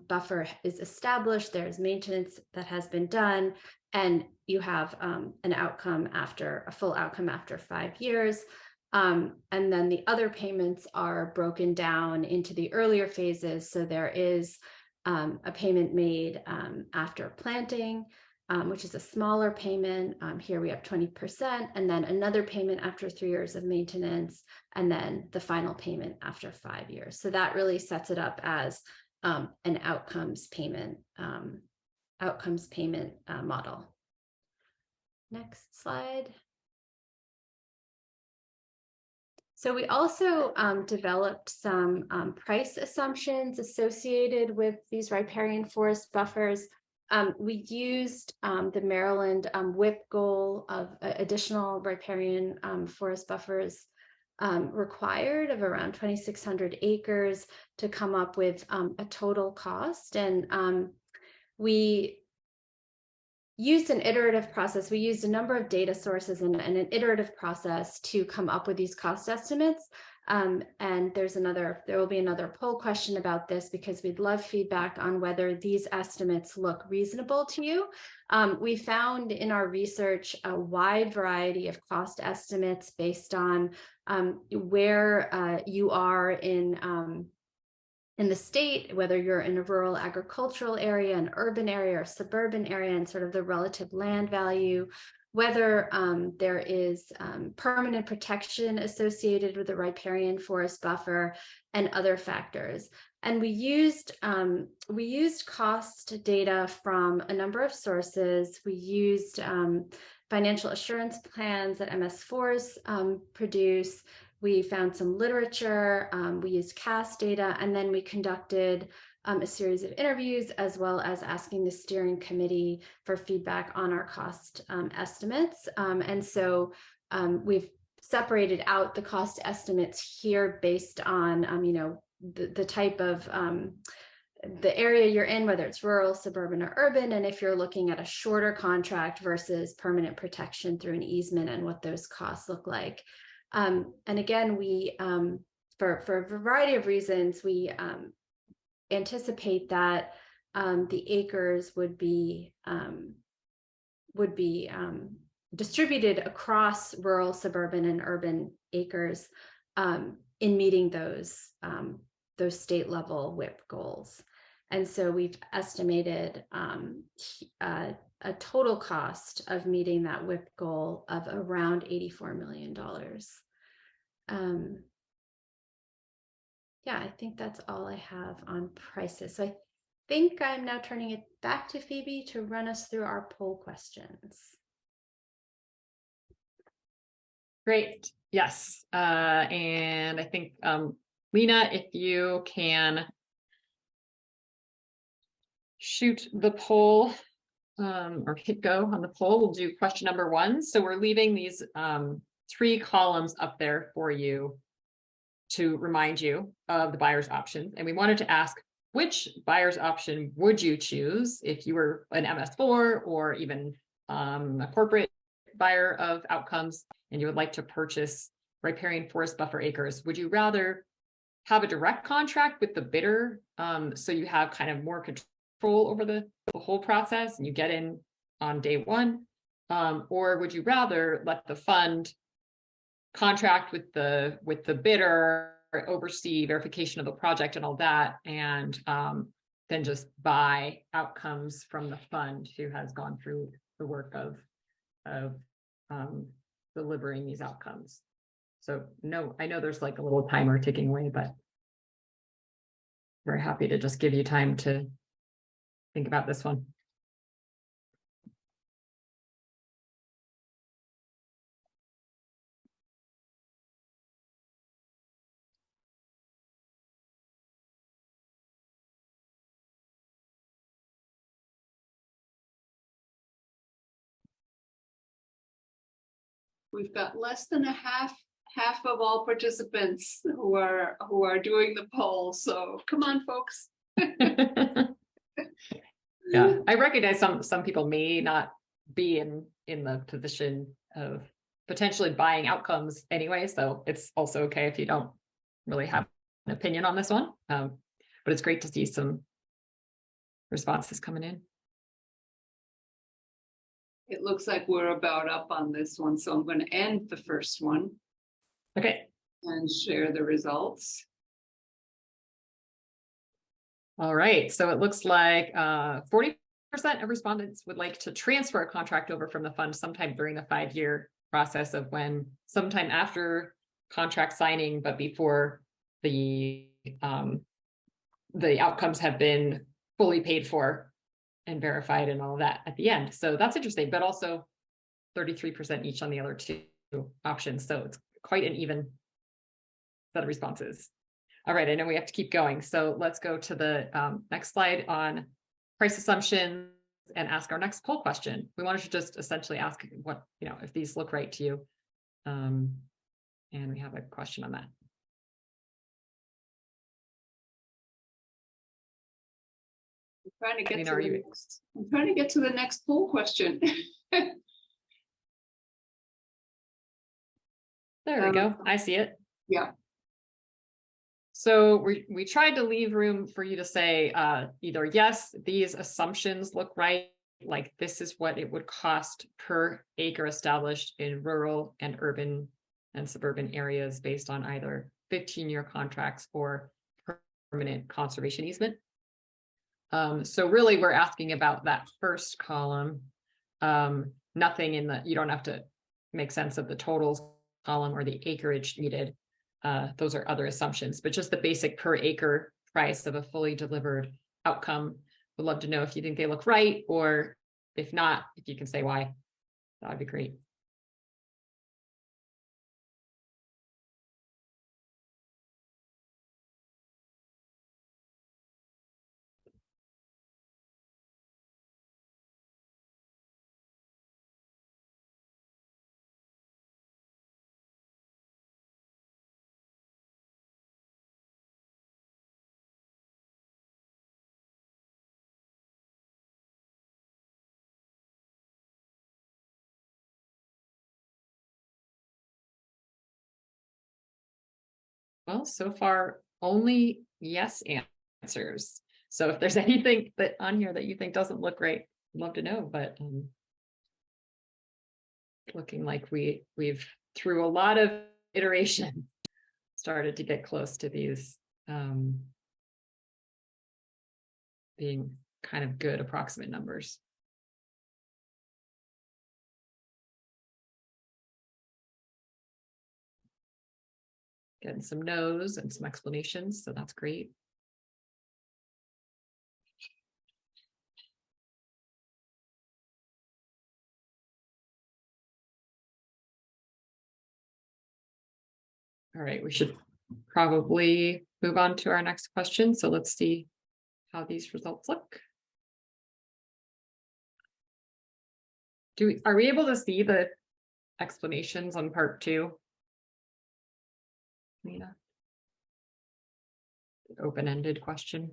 buffer is established, there's maintenance that has been done, and you have an outcome after a full outcome after 5 years. And then the other payments are broken down into the earlier phases. So there is a payment made after planting, which is a smaller payment. Here we have 20%, and then another payment after 3 years of maintenance, and then the final payment after 5 years. So that really sets it up as an outcomes payment model. Next slide. So we also developed some price assumptions associated with these riparian forest buffers. We used the Maryland WIP goal of additional riparian forest buffers required of around 2,600 acres to come up with a total cost. And we used an iterative process. We used a number of data sources and an iterative process to come up with these cost estimates. And there will be another poll question about this, because we'd love feedback on whether these estimates look reasonable to you. We found in our research a wide variety of cost estimates based on where you are in the state, whether you're in a rural agricultural area, an urban area, or suburban area, and sort of the relative land value, whether there is permanent protection associated with the riparian forest buffer, and other factors. And we used cost data from a number of sources. We used financial assurance plans that MS Forests produce. We found some literature, we used CAS data, and then we conducted a series of interviews, as well as asking the steering committee for feedback on our cost estimates. And so we've separated out the cost estimates here based on the type of the area you're in, whether it's rural, suburban, or urban, and if you're looking at a shorter contract versus permanent protection through an easement, and what those costs look like. And again, we, for a variety of reasons, we anticipate that the acres would be distributed across rural, suburban, and urban acres in meeting those state level WIP goals. And so we've estimated a total cost of meeting that WIP goal of around $84 million. Yeah, I think that's all I have on prices. So I think I'm now turning it back to Phoebe to run us through our poll questions.
Great. Yes. And I think, Lena, if you can shoot the poll or hit go on the poll, we'll do question number 1. So we're leaving these 3 columns up there for you to remind you of the buyer's options. And we wanted to ask, which buyer's option would you choose if you were an MS4 or even a corporate buyer of outcomes, and you would like to purchase riparian forest buffer acres? Would you rather have a direct contract with the bidder, so you have kind of more control over the whole process and you get in on day 1? Or would you rather let the fund contract with the bidder, oversee verification of the project and all that, and then just buy outcomes from the fund who has gone through the work of delivering these outcomes? So no, I know there's like a little timer ticking away, but very happy to just give you time to think about this one.
We've got less than a half of all participants who are doing the poll. So come on, folks.
Yeah, I recognize some people may not be in the position of potentially buying outcomes anyway. So it's also okay if you don't really have an opinion on this one. But it's great to see some responses coming in.
It looks like we're about up on this one, so I'm going to end the first one.
Okay.
And share the results.
All right, so it looks like 40% of respondents would like to transfer a contract over from the fund sometime during the 5-year process of when, sometime after contract signing, but before the outcomes have been fully paid for and verified and all of that at the end. So that's interesting, but also 33% each on the other two options. So it's quite an even set of responses. All right, I know we have to keep going. So let's go to the next slide on price assumptions and ask our next poll question. We wanted to just essentially ask what, if these look right to you. And we have a question on that.
I'm trying to get
Lena,
to
are
the
you-
next. I'm trying to get to the next poll question.
There we go. I see it.
Yeah.
So we tried to leave room for you to say either yes, these assumptions look right, like this is what it would cost per acre established in rural and urban and suburban areas based on either 15-year contracts or permanent conservation easement. So really we're asking about that first column. Nothing in you don't have to make sense of the totals column or the acreage needed. Those are other assumptions, but just the basic per acre price of a fully delivered outcome. Would love to know if you think they look right, or if not, if you can say why. That would be great. Well, so far, only yes answers. So if there's anything that on here that you think doesn't look right, I'd love to know, but looking like we've through a lot of iteration started to get close to these being kind of good approximate numbers. Getting some no's and some explanations, so that's great. All right, we should probably move on to our next question. So let's see how these results look. Are we able to see the explanations on part 2? Nina? Open-ended question.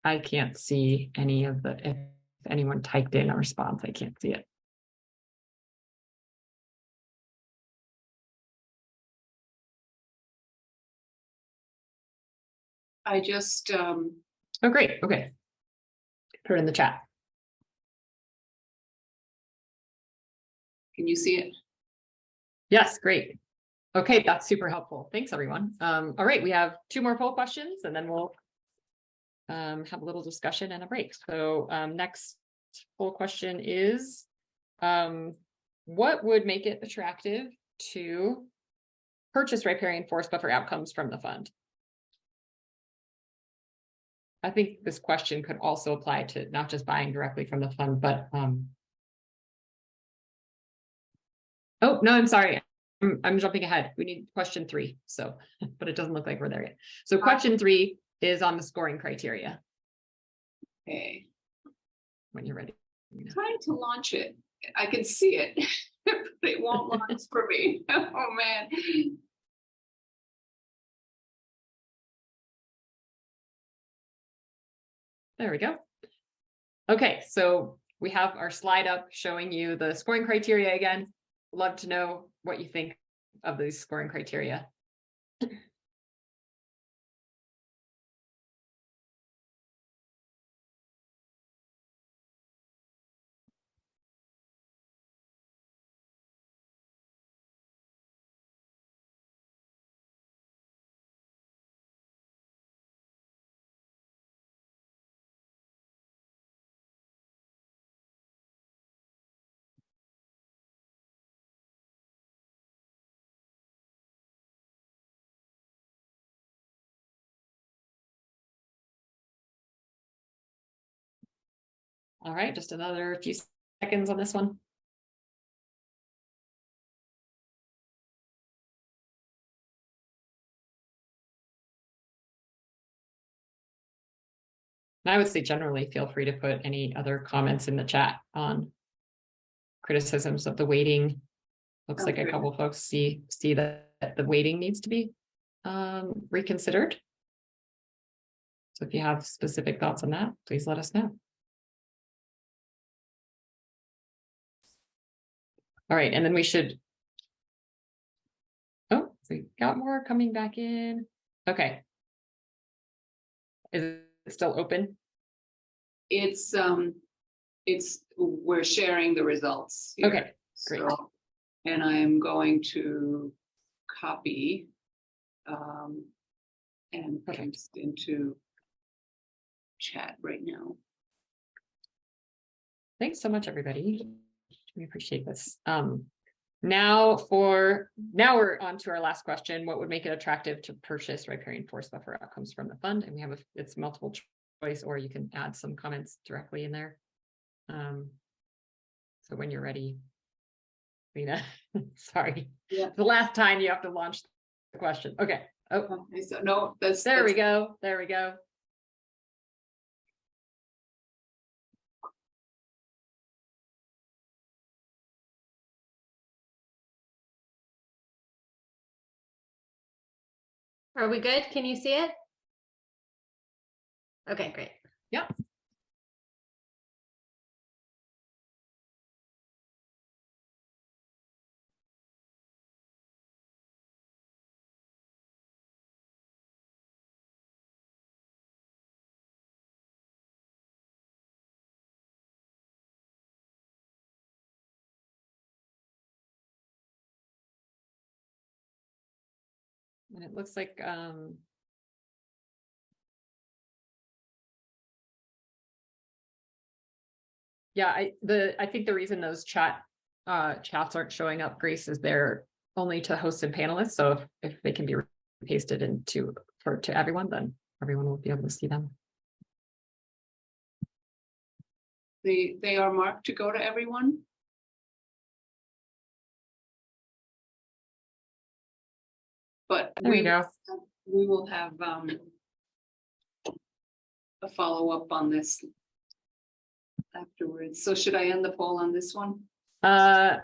I can't see any of the, if anyone typed in a response, I can't see it.
I just
Oh, great. Okay. Put it in the chat.
can you see it?
Yes, great. Okay, that's super helpful. Thanks, everyone. All right, we have 2 more poll questions, and then we'll have a little discussion and a break. So next poll question is, what would make it attractive to purchase riparian forest buffer outcomes from the fund? I think this question could also apply to not just buying directly from the fund, but oh, no, I'm sorry. I'm jumping ahead. We need question 3. So, but it doesn't look like we're there yet. So question 3 is on the scoring criteria.
Okay.
When you're ready.
Trying to launch it. I can see it. But it won't launch for me. Oh man.
There we go. Okay, so we have our slide up showing you the scoring criteria again. Love to know what you think of these scoring criteria. All right, just another few seconds on this one. And I would say generally feel free to put any other comments in the chat on criticisms of the weighting. Looks like a
Okay.
couple folks see that the weighting needs to be reconsidered. So if you have specific thoughts on that, please let us know. All right, and then we should. Oh, we got more coming back in. Okay. Is it still open?
It's we're sharing the results here.
Okay, great.
So, and I am going to copy and
Perfect.
paste into chat right now.
Thanks so much, everybody. We appreciate this. Now we're on to our last question. What would make it attractive to purchase riparian forest buffer outcomes from the fund? And we have it's multiple choice, or you can add some comments directly in there. So when you're ready, Lena, sorry.
Yeah.
The last time you have to launch the question. Okay. Oh,
Okay, so no,
there we go. There we go.
Are we good? Can you see it? Okay, great.
Yep. And it looks like yeah, I think the reason those chats aren't showing up, Grace, is they're only to hosts and panelists. So if they can be pasted into to everyone, then everyone will be able to see them.
They are marked to go to everyone. But
There you go.
we will have a follow-up on this afterwards. So should I end the poll on this one?
Yeah,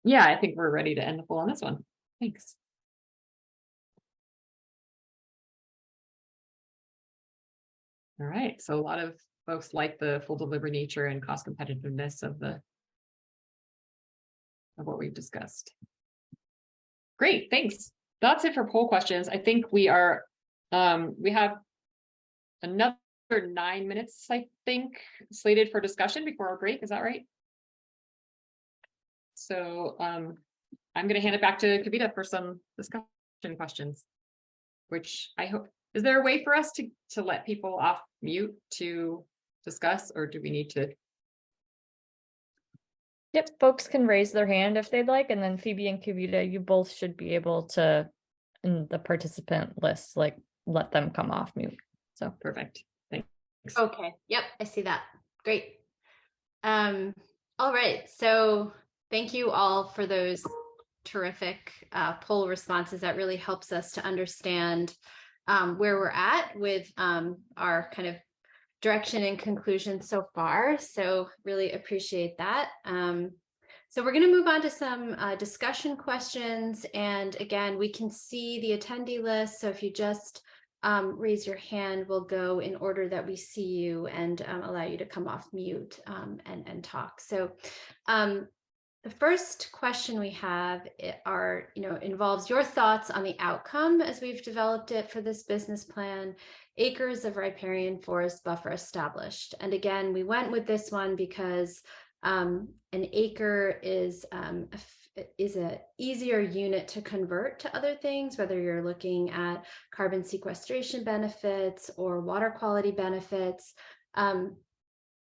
I think we're ready to end the poll on this one. Thanks. All right, so a lot of folks like the full delivery nature and cost competitiveness of what we've discussed. Great, thanks. That's it for poll questions. I think we are we have another 9 minutes, I think, slated for discussion before our break. Is that right? So I'm going to hand it back to Kavita for some discussion questions, which I hope. Is there a way for us to let people off mute to discuss, or do we need to?
Yep, folks can raise their hand if they'd like, and then Phoebe and Kavita, you both should be able to, in the participant list, like let them come off mute. So
Perfect. Thanks.
Okay. Yep, I see that. Great. All right. So thank you all for those terrific poll responses. That really helps us to understand where we're at with our kind of direction and conclusion so far. So really appreciate that. So we're going to move on to some discussion questions. And again, we can see the attendee list. So if you just raise your hand, we'll go in order that we see you and allow you to come off mute and talk. So the first question we have involves your thoughts on the outcome as we've developed it for this business plan, acres of riparian forest buffer established. And again, we went with this one because an acre is an easier unit to convert to other things, whether you're looking at carbon sequestration benefits or water quality benefits.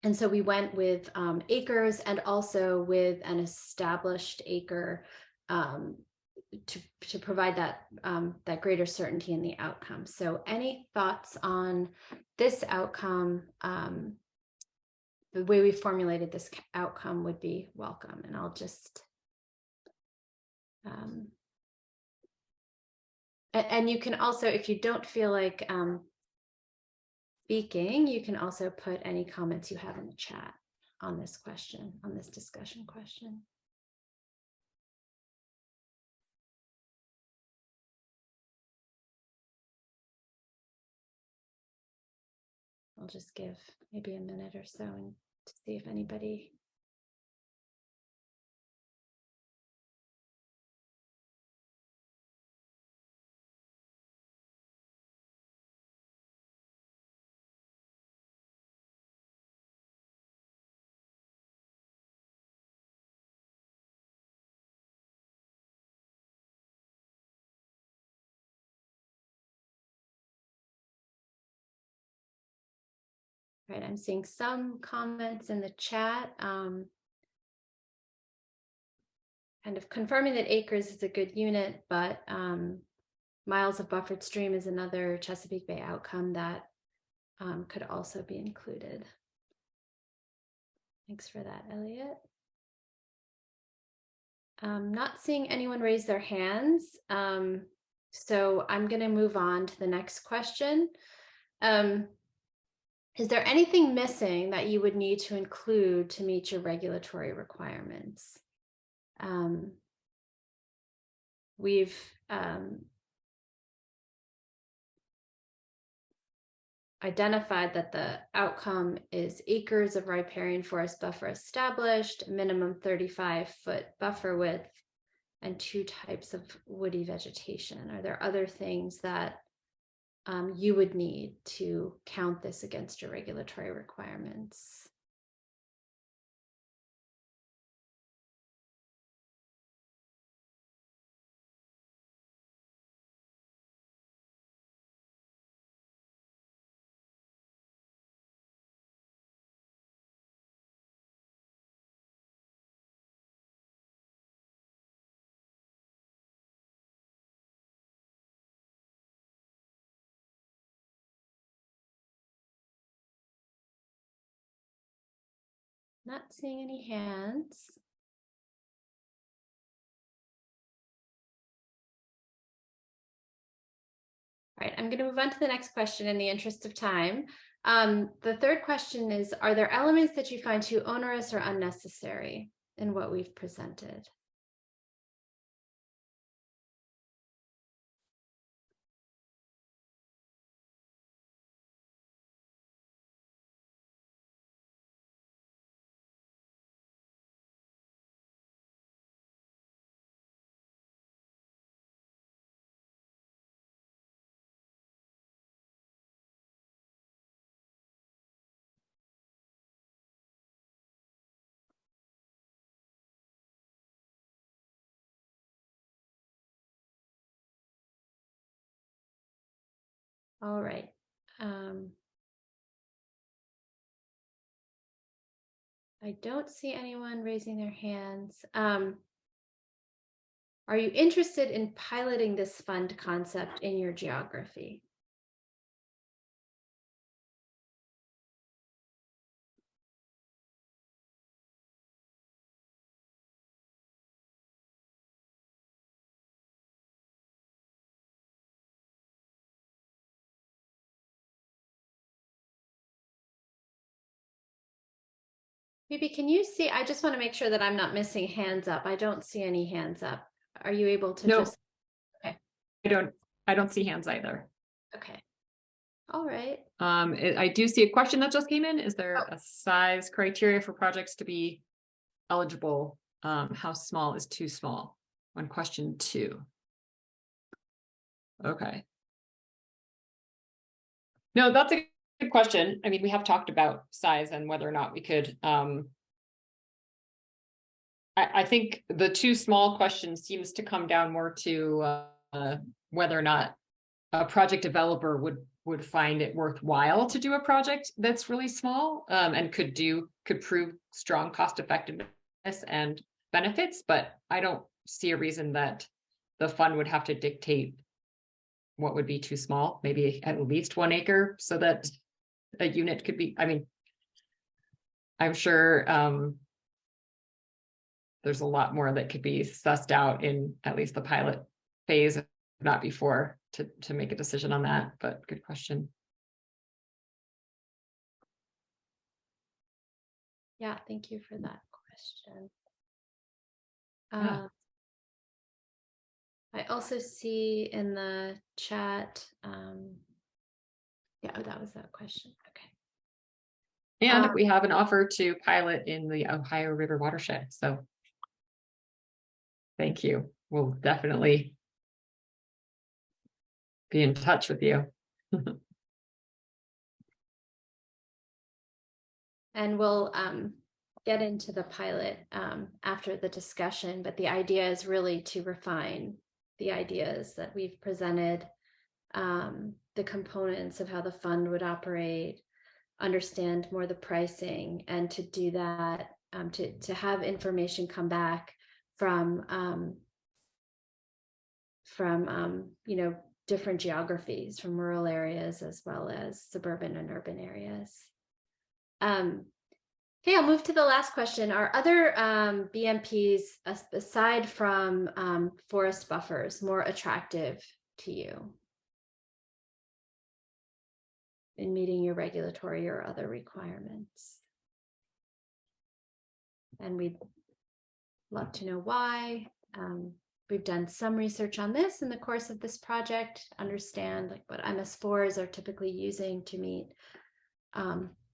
And so we went with acres and also with an established acre to provide that that greater certainty in the outcome. So any thoughts on this outcome? The way we formulated this outcome would be welcome. And I'll just and you can also, if you don't feel like speaking, you can also put any comments you have in the chat on this question, on this discussion question. I'll just give maybe a minute or so and to see if anybody. Right, I'm seeing some comments in the chat, kind of confirming that acres is a good unit, but miles of buffered stream is another Chesapeake Bay outcome that could also be included. Thanks for that, Elliot. Not seeing anyone raise their hands, so I'm going to move on to the next question. Is there anything missing that you would need to include to meet your regulatory requirements? We've identified that the outcome is acres of riparian forest buffer established, minimum 35-foot buffer width, and 2 types of woody vegetation. Are there other things that you would need to count this against your regulatory requirements? Not seeing any hands. All right, I'm going to move on to the next question in the interest of time. The third question is, are there elements that you find too onerous or unnecessary in what we've presented? All right. I don't see anyone raising their hands. Are you interested in piloting this fund concept in your geography? Maybe can you see, I just want to make sure that I'm not missing hands up. I don't see any hands up. Are you able to
No.
just? Okay.
I don't see hands either.
Okay. All right.
I do see a question that just came in. Is there a size criteria for projects to be eligible? How small is too small? On question 2. Okay. No, that's a good question. I mean, we have talked about size and whether or not we could. I think the too small question seems to come down more to whether or not a project developer would find it worthwhile to do a project that's really small and could prove strong cost effectiveness and benefits. But I don't see a reason that the fund would have to dictate what would be too small, maybe at least 1 acre, so that a unit could be, I mean, I'm sure there's a lot more that could be sussed out in at least the pilot phase, if not before, to make a decision on that, but good question.
Yeah, thank you for that question.
Yeah.
I also see in the chat, yeah, that was that question. Okay.
And we have an offer to pilot in the Ohio River watershed, so thank you. We'll definitely be in touch with you.
And we'll get into the pilot after the discussion, but the idea is really to refine the ideas that we've presented, the components of how the fund would operate, understand more the pricing, and to do that, to have information come back from you know, different geographies, from rural areas as well as suburban and urban areas. Okay, I'll move to the last question. Are other BMPs, aside from forest buffers, more attractive to you in meeting your regulatory or other requirements? And we'd love to know why. We've done some research on this in the course of this project, understand like what MS4s are typically using to meet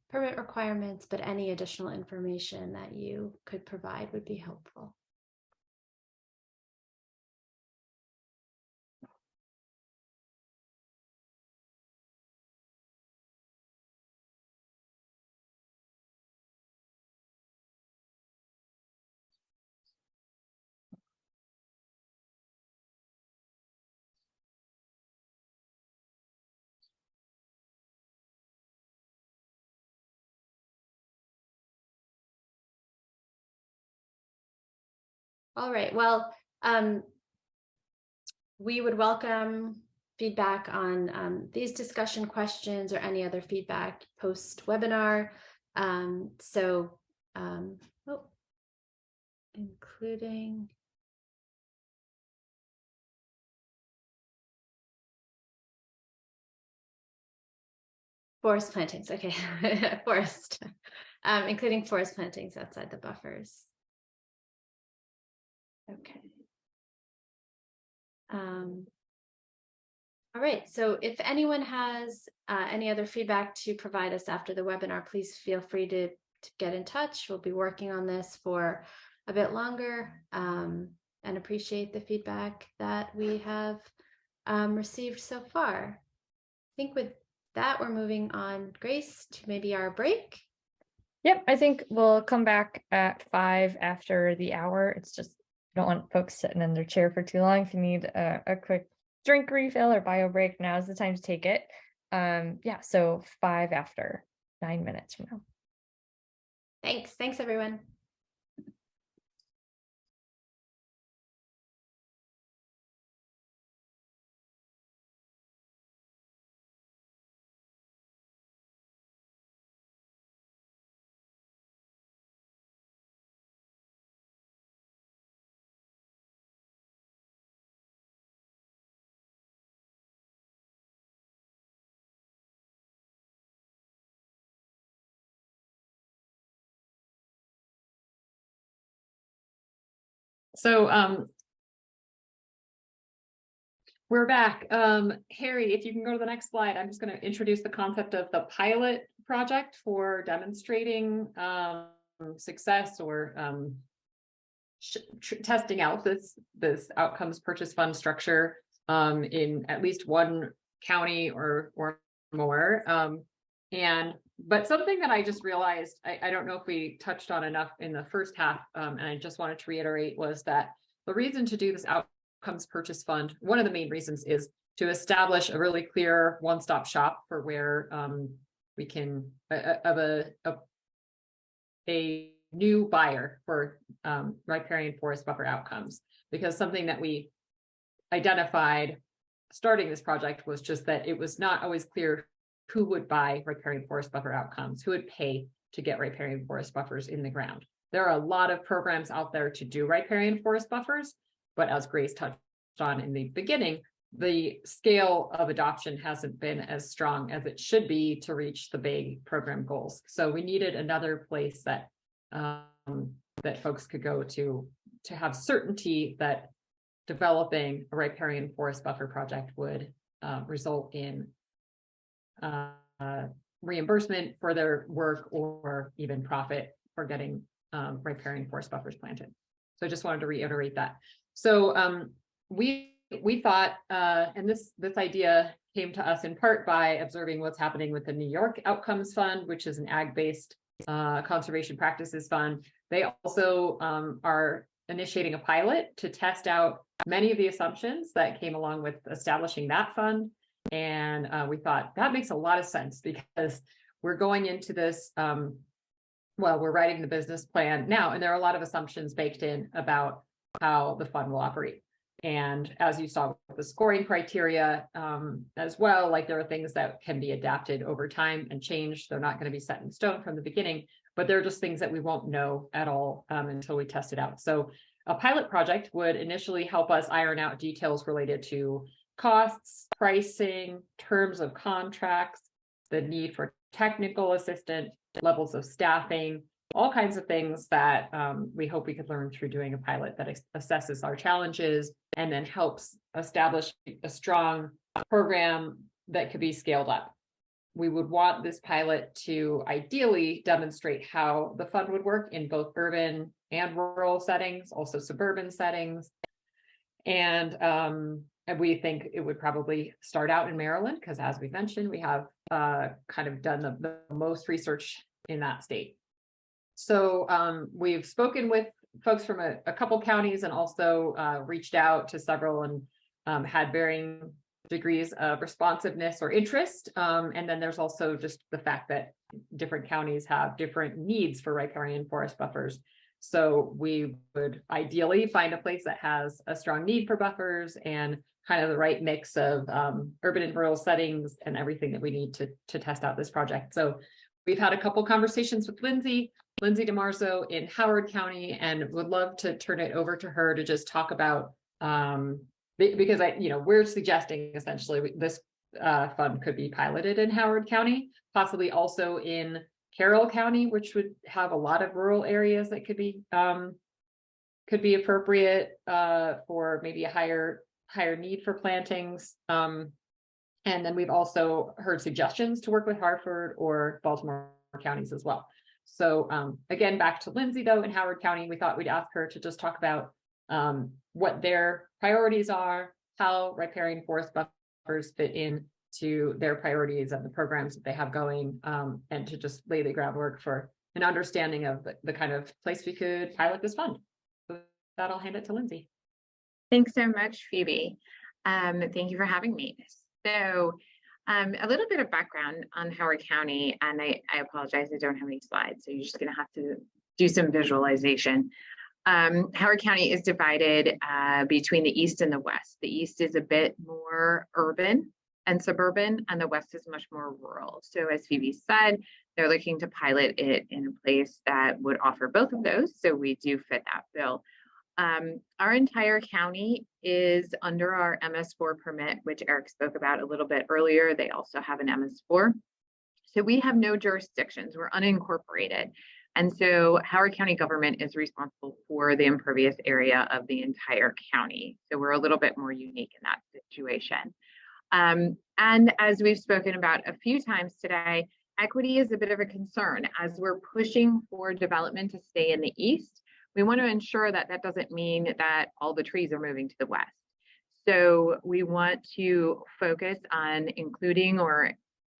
permit requirements, but any additional information that you could provide would be helpful. All right, well, we would welcome feedback on these discussion questions or any other feedback post-webinar. Including forest plantings, okay, forest, including forest plantings outside the buffers. Okay. All right, so if anyone has any other feedback to provide us after the webinar, please feel free to get in touch. We'll be working on this for a bit longer and appreciate the feedback that we have received so far. I think with that, we're moving on, Grace, to maybe our break.
Yep, I think we'll come back at 5 after the hour. It's just, I don't want folks sitting in their chair for too long. If you need a quick drink refill or bio break, now is the time to take it. Yeah, so 5 after, 9 minutes from now.
Thanks everyone.
So we're back. Harry, if you can go to the next slide, I'm just going to introduce the concept of the pilot project for demonstrating success or testing out this outcomes purchase fund structure in at least one county or more. But something that I just realized, I don't know if we touched on enough in the first half, and I just wanted to reiterate, was that the reason to do this outcomes purchase fund, one of the main reasons, is to establish a really clear one-stop shop for where we can a new buyer for riparian forest buffer outcomes, because something that we identified starting this project was just that it was not always clear who would buy riparian forest buffer outcomes, who would pay to get riparian forest buffers in the ground. There are a lot of programs out there to do riparian forest buffers, but as Grace touched on in the beginning, the scale of adoption hasn't been as strong as it should be to reach the big program goals. So we needed another place that that folks could go to have certainty that developing a riparian forest buffer project would result in reimbursement for their work or even profit for getting riparian forest buffers planted. So I just wanted to reiterate that. So we thought, and this idea came to us in part by observing what's happening with the New York Outcomes Fund, which is an ag-based conservation practices fund. They also are initiating a pilot to test out many of the assumptions that came along with establishing that fund. And we thought that makes a lot of sense because we're going into this, well, we're writing the business plan now, and there are a lot of assumptions baked in about how the fund will operate. And as you saw with the scoring criteria as well, like there are things that can be adapted over time and changed. They're not going to be set in stone from the beginning, but they're just things that we won't know at all until we test it out. So a pilot project would initially help us iron out details related to costs, pricing, terms of contracts, the need for technical assistance, levels of staffing, all kinds of things that we hope we could learn through doing a pilot that assesses our challenges and then helps establish a strong program that could be scaled up. We would want this pilot to ideally demonstrate how the fund would work in both urban and rural settings, also suburban settings. And we think it would probably start out in Maryland, because as we mentioned, we have kind of done the most research in that state. So we've spoken with folks from a couple counties and also reached out to several and had varying degrees of responsiveness or interest. And then there's also just the fact that different counties have different needs for riparian forest buffers. So we would ideally find a place that has a strong need for buffers and kind of the right mix of urban and rural settings and everything that we need to test out this project. So we've had a couple conversations with Lindsay DiMarzo in Howard County, and would love to turn it over to her to just talk about, because we're suggesting essentially this fund could be piloted in Howard County, possibly also in Carroll County, which would have a lot of rural areas that could be appropriate for maybe a higher need for plantings. And then we've also heard suggestions to work with Hartford or Baltimore counties as well. So again, back to Lindsay though, in Howard County, we thought we'd ask her to just talk about what their priorities are, how riparian forest buffers fit in to their priorities and the programs that they have going, and to just lay the groundwork for an understanding of the kind of place we could pilot this fund. So with that, I'll hand it to Lindsay.
Thanks so much, Phoebe. Thank you for having me. So a little bit of background on Howard County, and I apologize, I don't have any slides, so you're just going to have to do some visualization. Howard County is divided between the east and the west. The east is a bit more urban and suburban, and the west is much more rural. So as Phoebe said, they're looking to pilot it in a place that would offer both of those. So we do fit that bill. Our entire county is under our MS4 permit, which Eric spoke about a little bit earlier. They also have an MS4. So we have no jurisdictions, we're unincorporated. And so Howard County government is responsible for the impervious area of the entire county. So we're a little bit more unique in that situation. And as we've spoken about a few times today, equity is a bit of a concern as we're pushing for development to stay in the east. We want to ensure that that doesn't mean that all the trees are moving to the west. So we want to focus on including or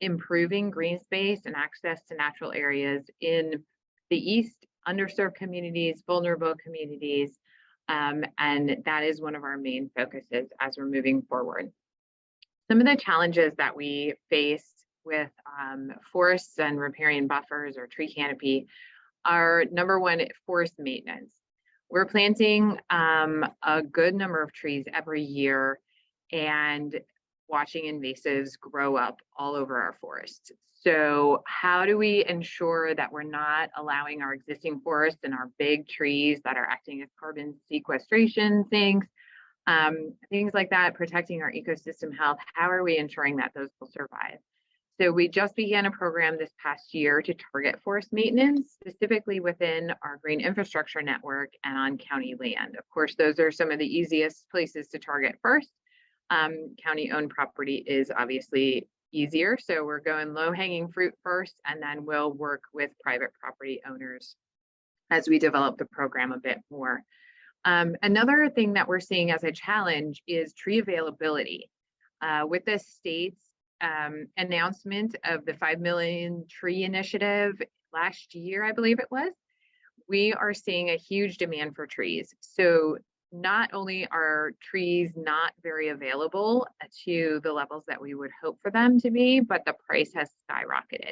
improving green space and access to natural areas in the east, underserved communities, vulnerable communities, and that is one of our main focuses as we're moving forward. Some of the challenges that we face with forests and riparian buffers or tree canopy are, number one, forest maintenance. we're planting a good number of trees every year and watching invasives grow up all over our forests. So how do we ensure that we're not allowing our existing forests and our big trees that are acting as carbon sequestration sinks, things like that, protecting our ecosystem health? How are we ensuring that those will survive? So we just began a program this past year to target forest maintenance, specifically within our green infrastructure network and on county land. Of course, those are some of the easiest places to target first. County-owned property is obviously easier, so we're going low-hanging fruit first, and then we'll work with private property owners as we develop the program a bit more. Another thing that we're seeing as a challenge is tree availability. With the state's announcement of the 5 million tree initiative last year, I believe it was, we are seeing a huge demand for trees. So not only are trees not very available to the levels that we would hope for them to be, but the price has skyrocketed.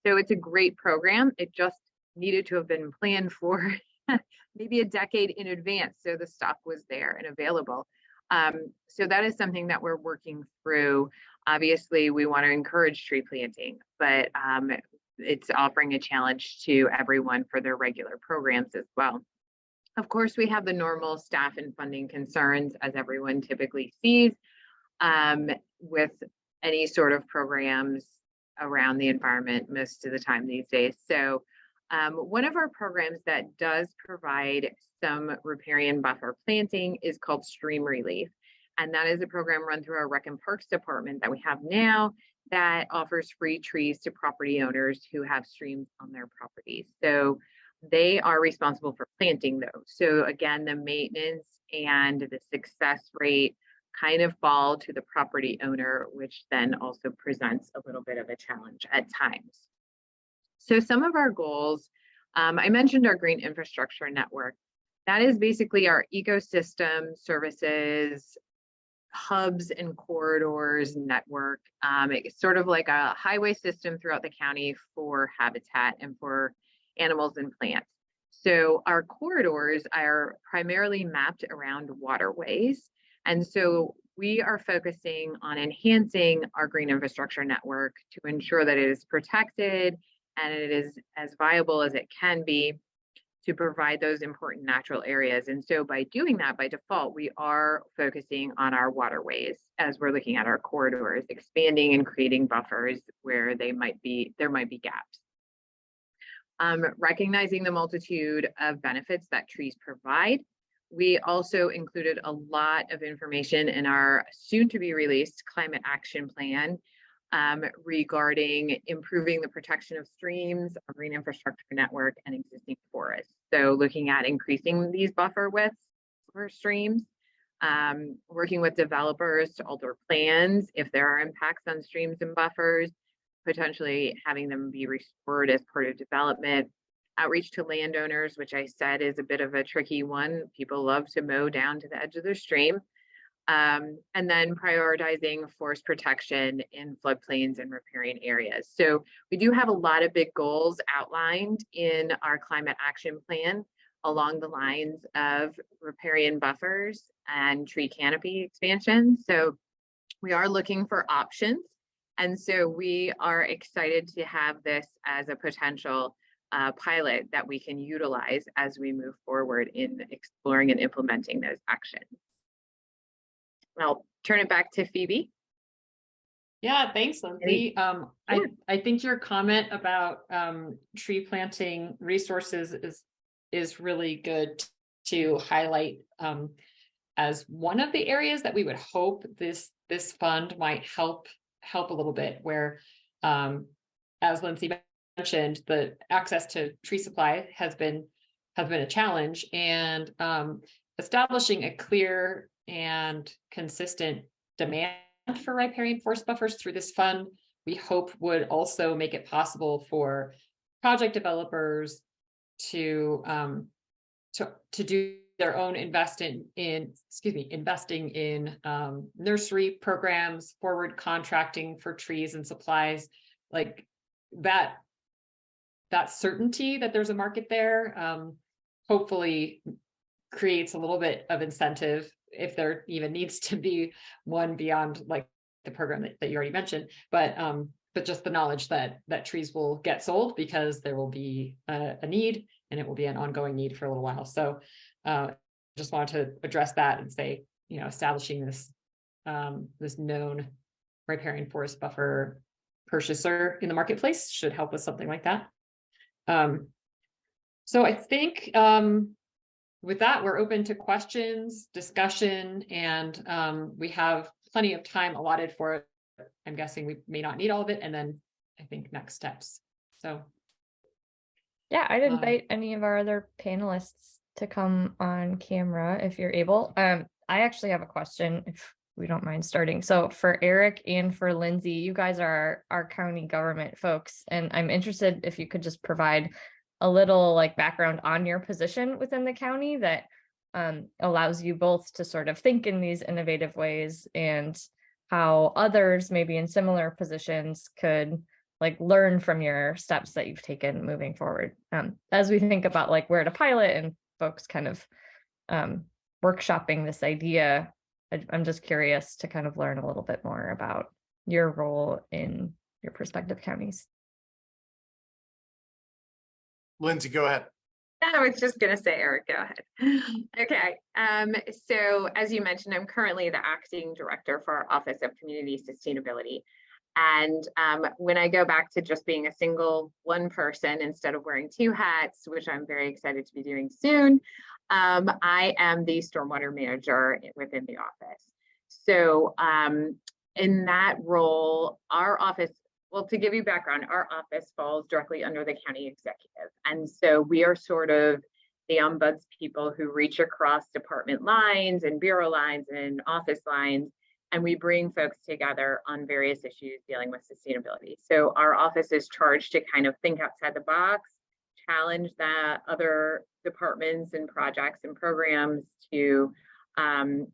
So it's a great program. It just needed to have been planned for maybe a decade in advance, so the stock was there and available. So that is something that we're working through. Obviously, we want to encourage tree planting, but it's offering a challenge to everyone for their regular programs as well. Of course, we have the normal staff and funding concerns, as everyone typically sees with any sort of programs around the environment most of the time these days. So one of our programs that does provide some riparian buffer planting is called Stream Relief. And that is a program run through our Rec and Parks department that we have now that offers free trees to property owners who have streams on their properties. So they are responsible for planting those. So again, the maintenance and the success rate kind of fall to the property owner, which then also presents a little bit of a challenge at times. So some of our goals, I mentioned our green infrastructure network. That is basically our ecosystem services, hubs and corridors network. It's sort of like a highway system throughout the county for habitat and for animals and plants. So our corridors are primarily mapped around waterways. And so we are focusing on enhancing our green infrastructure network to ensure that it is protected and it is as viable as it can be to provide those important natural areas. And so by doing that, by default, we are focusing on our waterways as we're looking at our corridors, expanding and creating buffers where there might be gaps. Recognizing the multitude of benefits that trees provide, we also included a lot of information in our soon-to-be released climate action plan regarding improving the protection of streams, our green infrastructure network, and existing forests. So looking at increasing these buffer widths for streams, working with developers to alter plans if there are impacts on streams and buffers, potentially having them be restored as part of development, outreach to landowners, which I said is a bit of a tricky one. People love to mow down to the edge of their stream. And then prioritizing forest protection in floodplains and riparian areas. So we do have a lot of big goals outlined in our climate action plan along the lines of riparian buffers and tree canopy expansion. So we are looking for options. And so we are excited to have this as a potential pilot that we can utilize as we move forward in exploring and implementing those actions. I'll turn it back to Phoebe.
Yeah, thanks, Lindsay. I think your comment about tree planting resources is really good to highlight as one of the areas that we would hope this fund might help a little bit, where as Lindsay mentioned, the access to tree supply has been a challenge, and establishing a clear and consistent demand for riparian forest buffers through this fund, we hope would also make it possible for project developers to do their own investing in nursery programs, forward contracting for trees and supplies, like that certainty that there's a market there, hopefully creates a little bit of incentive, if there even needs to be one beyond like the program that you already mentioned, but just the knowledge that trees will get sold because there will be a need, and it will be an ongoing need for a little while. So just wanted to address that and say, you know, establishing this this known riparian forest buffer purchaser in the marketplace should help with something like that. So I think with that, we're open to questions, discussion, and we have plenty of time allotted for it. I'm guessing we may not need all of it, and then I think next steps. So
yeah, I'd invite any of our other panelists to come on camera if you're able. I actually have a question, if we don't mind starting. So for Eric and for Lindsay, you guys are our county government folks, and I'm interested if you could just provide a little like background on your position within the county that allows you both to sort of think in these innovative ways, and how others maybe in similar positions could like learn from your steps that you've taken moving forward, as we think about like where to pilot and folks kind of workshopping this idea. I'm just curious to kind of learn a little bit more about your role in your prospective counties.
Lindsay, go ahead.
I was just going to say, Eric, go ahead. Okay. So as you mentioned, I'm currently the acting director for our Office of Community Sustainability. And when I go back to just being a single one person instead of wearing two hats, which I'm very excited to be doing soon, I am the stormwater manager within the office. So in that role, our office, well, to give you background, our office falls directly under the county executive. And so we are sort of the ombuds people who reach across department lines and bureau lines and office lines, and we bring folks together on various issues dealing with sustainability. So our office is charged to kind of think outside the box, challenge that other departments and projects and programs to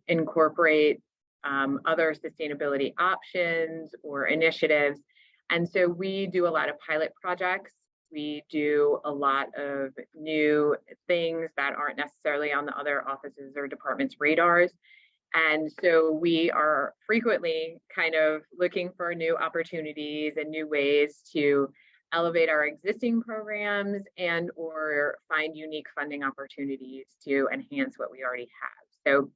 incorporate other sustainability options or initiatives. And so we do a lot of pilot projects. We do a lot of new things that aren't necessarily on the other offices or departments' radars. And so we are frequently kind of looking for new opportunities and new ways to elevate our existing programs and or find unique funding opportunities to enhance what we already have.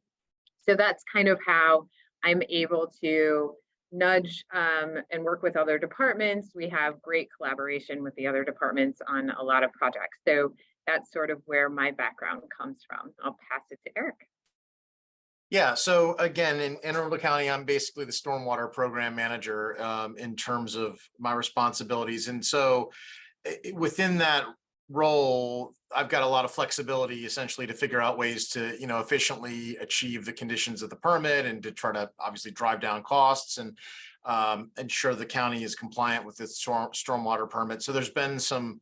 So that's kind of how I'm able to nudge and work with other departments. We have great collaboration with the other departments on a lot of projects. So that's sort of where my background comes from. I'll pass it to Eric.
Yeah, so again, in Anne Arundel County, I'm basically the stormwater program manager in terms of my responsibilities. And so within that role, I've got a lot of flexibility essentially to figure out ways to, you know, efficiently achieve the conditions of the permit and to try to obviously drive down costs and ensure the county is compliant with its stormwater permit. So there's been some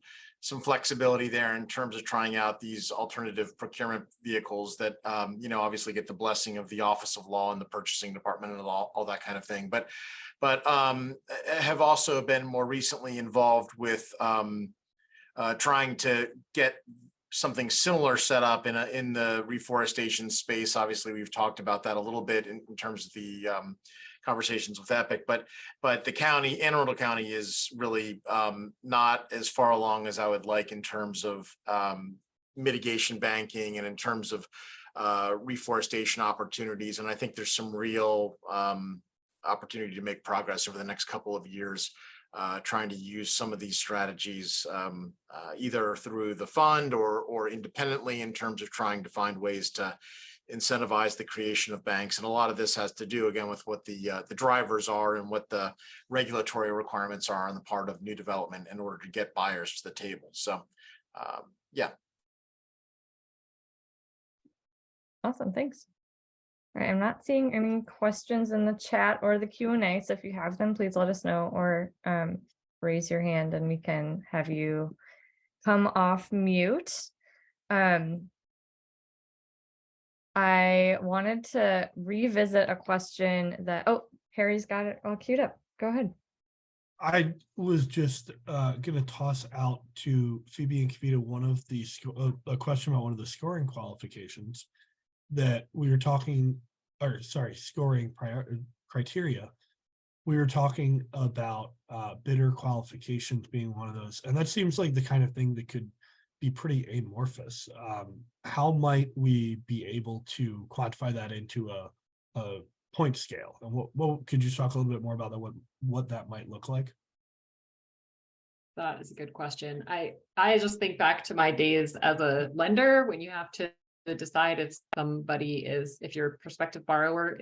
flexibility there in terms of trying out these alternative procurement vehicles that, you know, obviously get the blessing of the Office of Law and the purchasing department and all that kind of thing. But have also been more recently involved with trying to get something similar set up in the reforestation space. Obviously, we've talked about that a little bit in terms of the conversations with Epic, but the county, Anne Arundel County, is really not as far along as I would like in terms of mitigation banking and in terms of reforestation opportunities. And I think there's some real opportunity to make progress over the next couple of years, trying to use some of these strategies either through the fund or independently in terms of trying to find ways to incentivize the creation of banks. And a lot of this has to do, again, with what the drivers are and what the regulatory requirements are on the part of new development in order to get buyers to the table. So yeah.
Awesome, thanks. All right, I'm not seeing any questions in the chat or the Q&A, so if you have them, please let us know or raise your hand and we can have you come off mute. I wanted to revisit a question that, oh, Harry's got it all queued up. Go ahead.
I was just going to toss out to Phoebe and Kavita a question about one of the scoring qualifications. that we were talking, or sorry, scoring criteria, we were talking about bidder qualifications being one of those, and that seems like the kind of thing that could be pretty amorphous. How might we be able to quantify that into a point scale? And what could you talk a little bit more about that? What that might look like?
That is a good question. I just think back to my days as a lender when you have to decide if somebody is, if your prospective borrower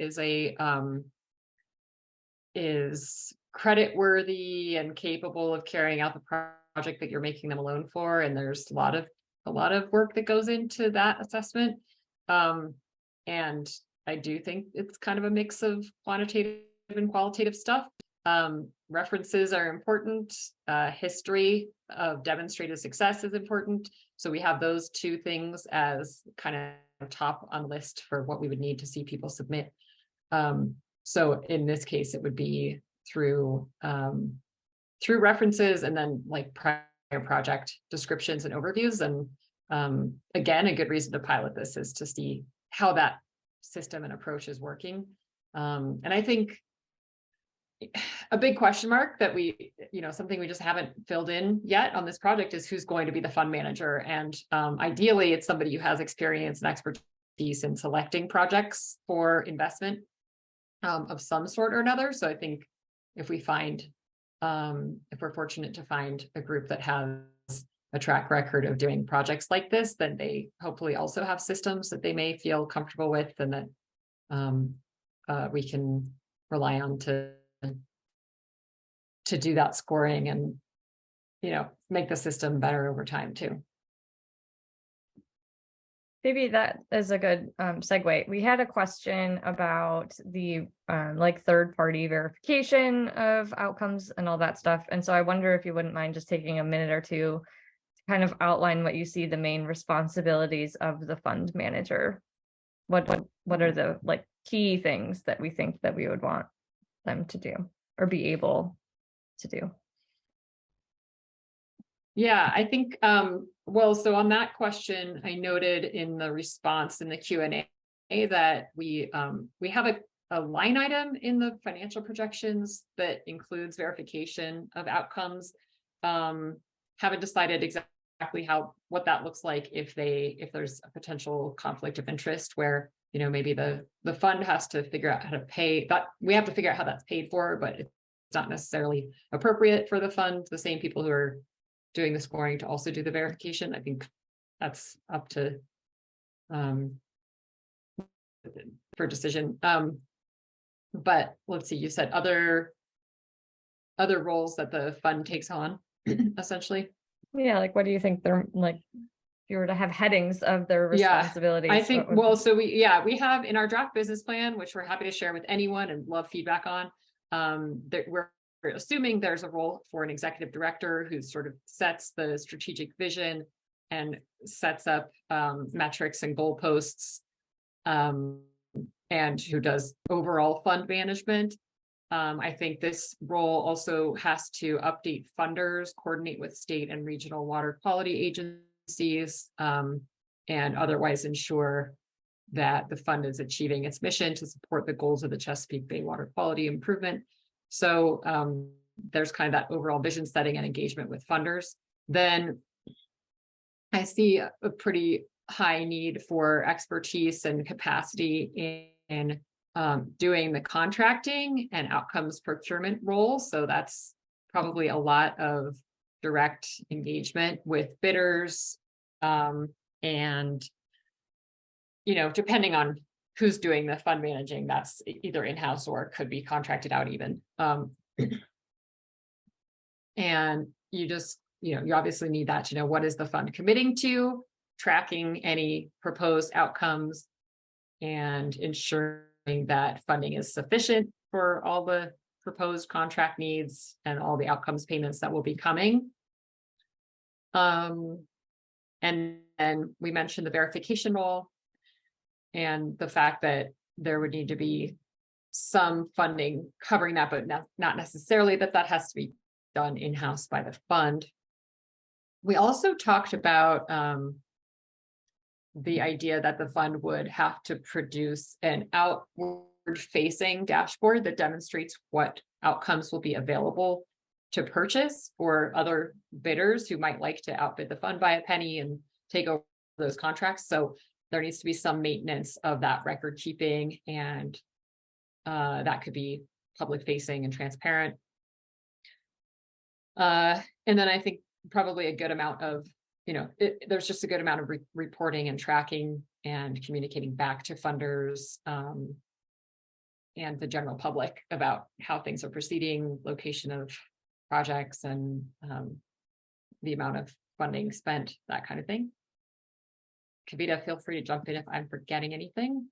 is credit worthy and capable of carrying out the project that you're making them a loan for. And there's a lot of work that goes into that assessment. And I do think it's kind of a mix of quantitative and qualitative stuff. References are important. History of demonstrated success is important. So we have those two things as kind of top on the list for what we would need to see people submit. So in this case, it would be through references and then like prior project descriptions and overviews. And again, a good reason to pilot this is to see how that system and approach is working. And I think a big question mark that something we just haven't filled in yet on this project is who's going to be the fund manager. And ideally, it's somebody who has experience and expertise in selecting projects for investment of some sort or another. So I think if we're fortunate to find a group that has a track record of doing projects like this, then they hopefully also have systems that they may feel comfortable with and that we can rely on to do that scoring and, make the system better over time too.
Maybe that is a good segue. We had a question about the third-party verification of outcomes and all that stuff. And so I wonder if you wouldn't mind just taking a minute or two to kind of outline what you see the main responsibilities of the fund manager. What are the key things that we think that we would want them to do or be able to do?
Yeah, I think, so on that question, I noted in the response in the Q&A that we have a line item in the financial projections that includes verification of outcomes. Haven't decided exactly what that looks like if there's a potential conflict of interest where, maybe the fund has to figure out how to pay that. We have to figure out how that's paid for, but it's not necessarily appropriate for the fund, the same people who are doing the scoring to also do the verification. I think that's up to for decision. But let's see, you said other roles that the fund takes on, essentially.
Yeah, what do you think they're if you were to have headings of their responsibilities?
I think we have in our draft business plan, which we're happy to share with anyone and love feedback on, that we're assuming there's a role for an executive director who sort of sets the strategic vision and sets up metrics and goalposts, and who does overall fund management. I think this role also has to update funders, coordinate with state and regional water quality agencies, and otherwise ensure that the fund is achieving its mission to support the goals of the Chesapeake Bay water quality improvement. So there's kind of that overall vision setting and engagement with funders. Then I see a pretty high need for expertise and capacity in doing the contracting and outcomes procurement role. So that's probably a lot of direct engagement with bidders, and depending on who's doing the fund managing, that's either in-house or could be contracted out even. And you just, you obviously need that to know what is the fund committing to, tracking any proposed outcomes, and ensuring that funding is sufficient for all the proposed contract needs and all the outcomes payments that will be coming. And then we mentioned the verification role and the fact that there would need to be some funding covering that, but not necessarily that has to be done in-house by the fund. We also talked about the idea that the fund would have to produce an outward-facing dashboard that demonstrates what outcomes will be available to purchase for other bidders who might like to outbid the fund by a penny and take over those contracts. So there needs to be some maintenance of that record keeping, and that could be public facing and transparent. And then I think probably a good amount of, there's just a good amount of reporting and tracking and communicating back to funders and the general public about how things are proceeding, location of projects, and the amount of funding spent, that kind of thing. Kavita, feel free to jump in if I'm forgetting anything.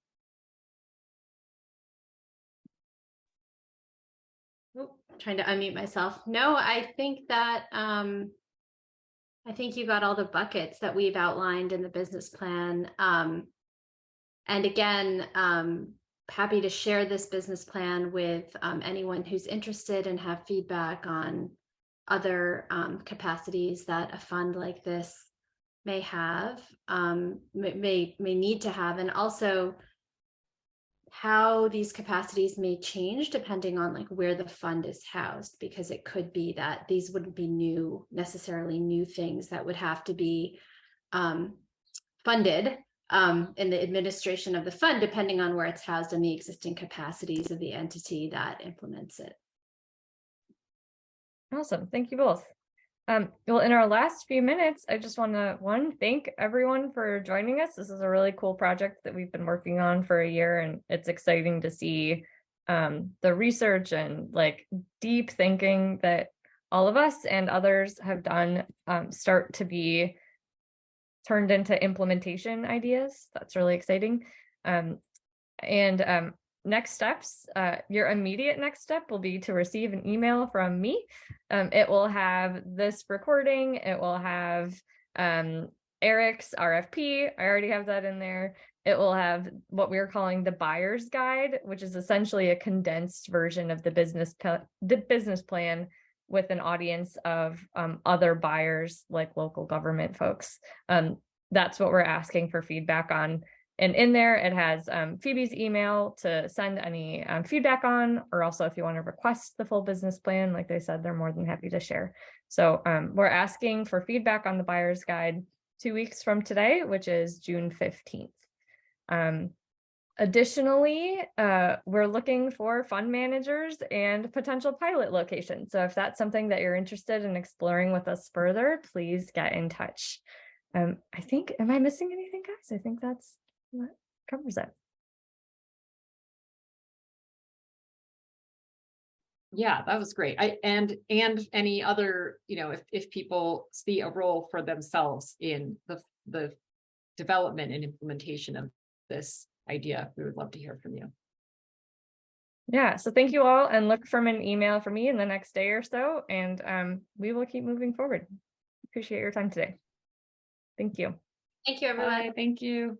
Oh, trying to unmute myself. No, I think that I think you got all the buckets that we've outlined in the business plan. And again, happy to share this business plan with anyone who's interested and have feedback on other capacities that a fund like this may have, may need to have, and also how these capacities may change depending on like where the fund is housed, because it could be that these wouldn't be necessarily new things that would have to be funded in the administration of the fund, depending on where it's housed and the existing capacities of the entity that implements it.
Awesome. Thank you both. Well, in our last few minutes, I just want to thank everyone for joining us. This is a really cool project that we've been working on for a year, and it's exciting to see the research and like deep thinking that all of us and others have done start to be turned into implementation ideas. That's really exciting. Next steps, your immediate next step will be to receive an email from me. It will have this recording. It will have Eric's RFP. I already have that in there. It will have what we're calling the buyer's guide, which is essentially a condensed version of the business plan with an audience of other buyers like local government folks. That's what we're asking for feedback on. And in there, it has Phoebe's email to send any feedback on, or also if you want to request the full business plan, like they said, they're more than happy to share. So we're asking for feedback on the buyer's guide 2 weeks from today, which is June 15th. Additionally, we're looking for fund managers and potential pilot locations. So if that's something that you're interested in exploring with us further, please get in touch. I think, am I missing anything, guys? I think that covers it.
Yeah, that was great. And any other, if people see a role for themselves in the development and implementation of this idea, we would love to hear from you.
Yeah, so thank you all, and look for an email from me in the next day or so, and we will keep moving forward. Appreciate your time today. Thank you.
Thank you, everyone.
Bye. Thank you.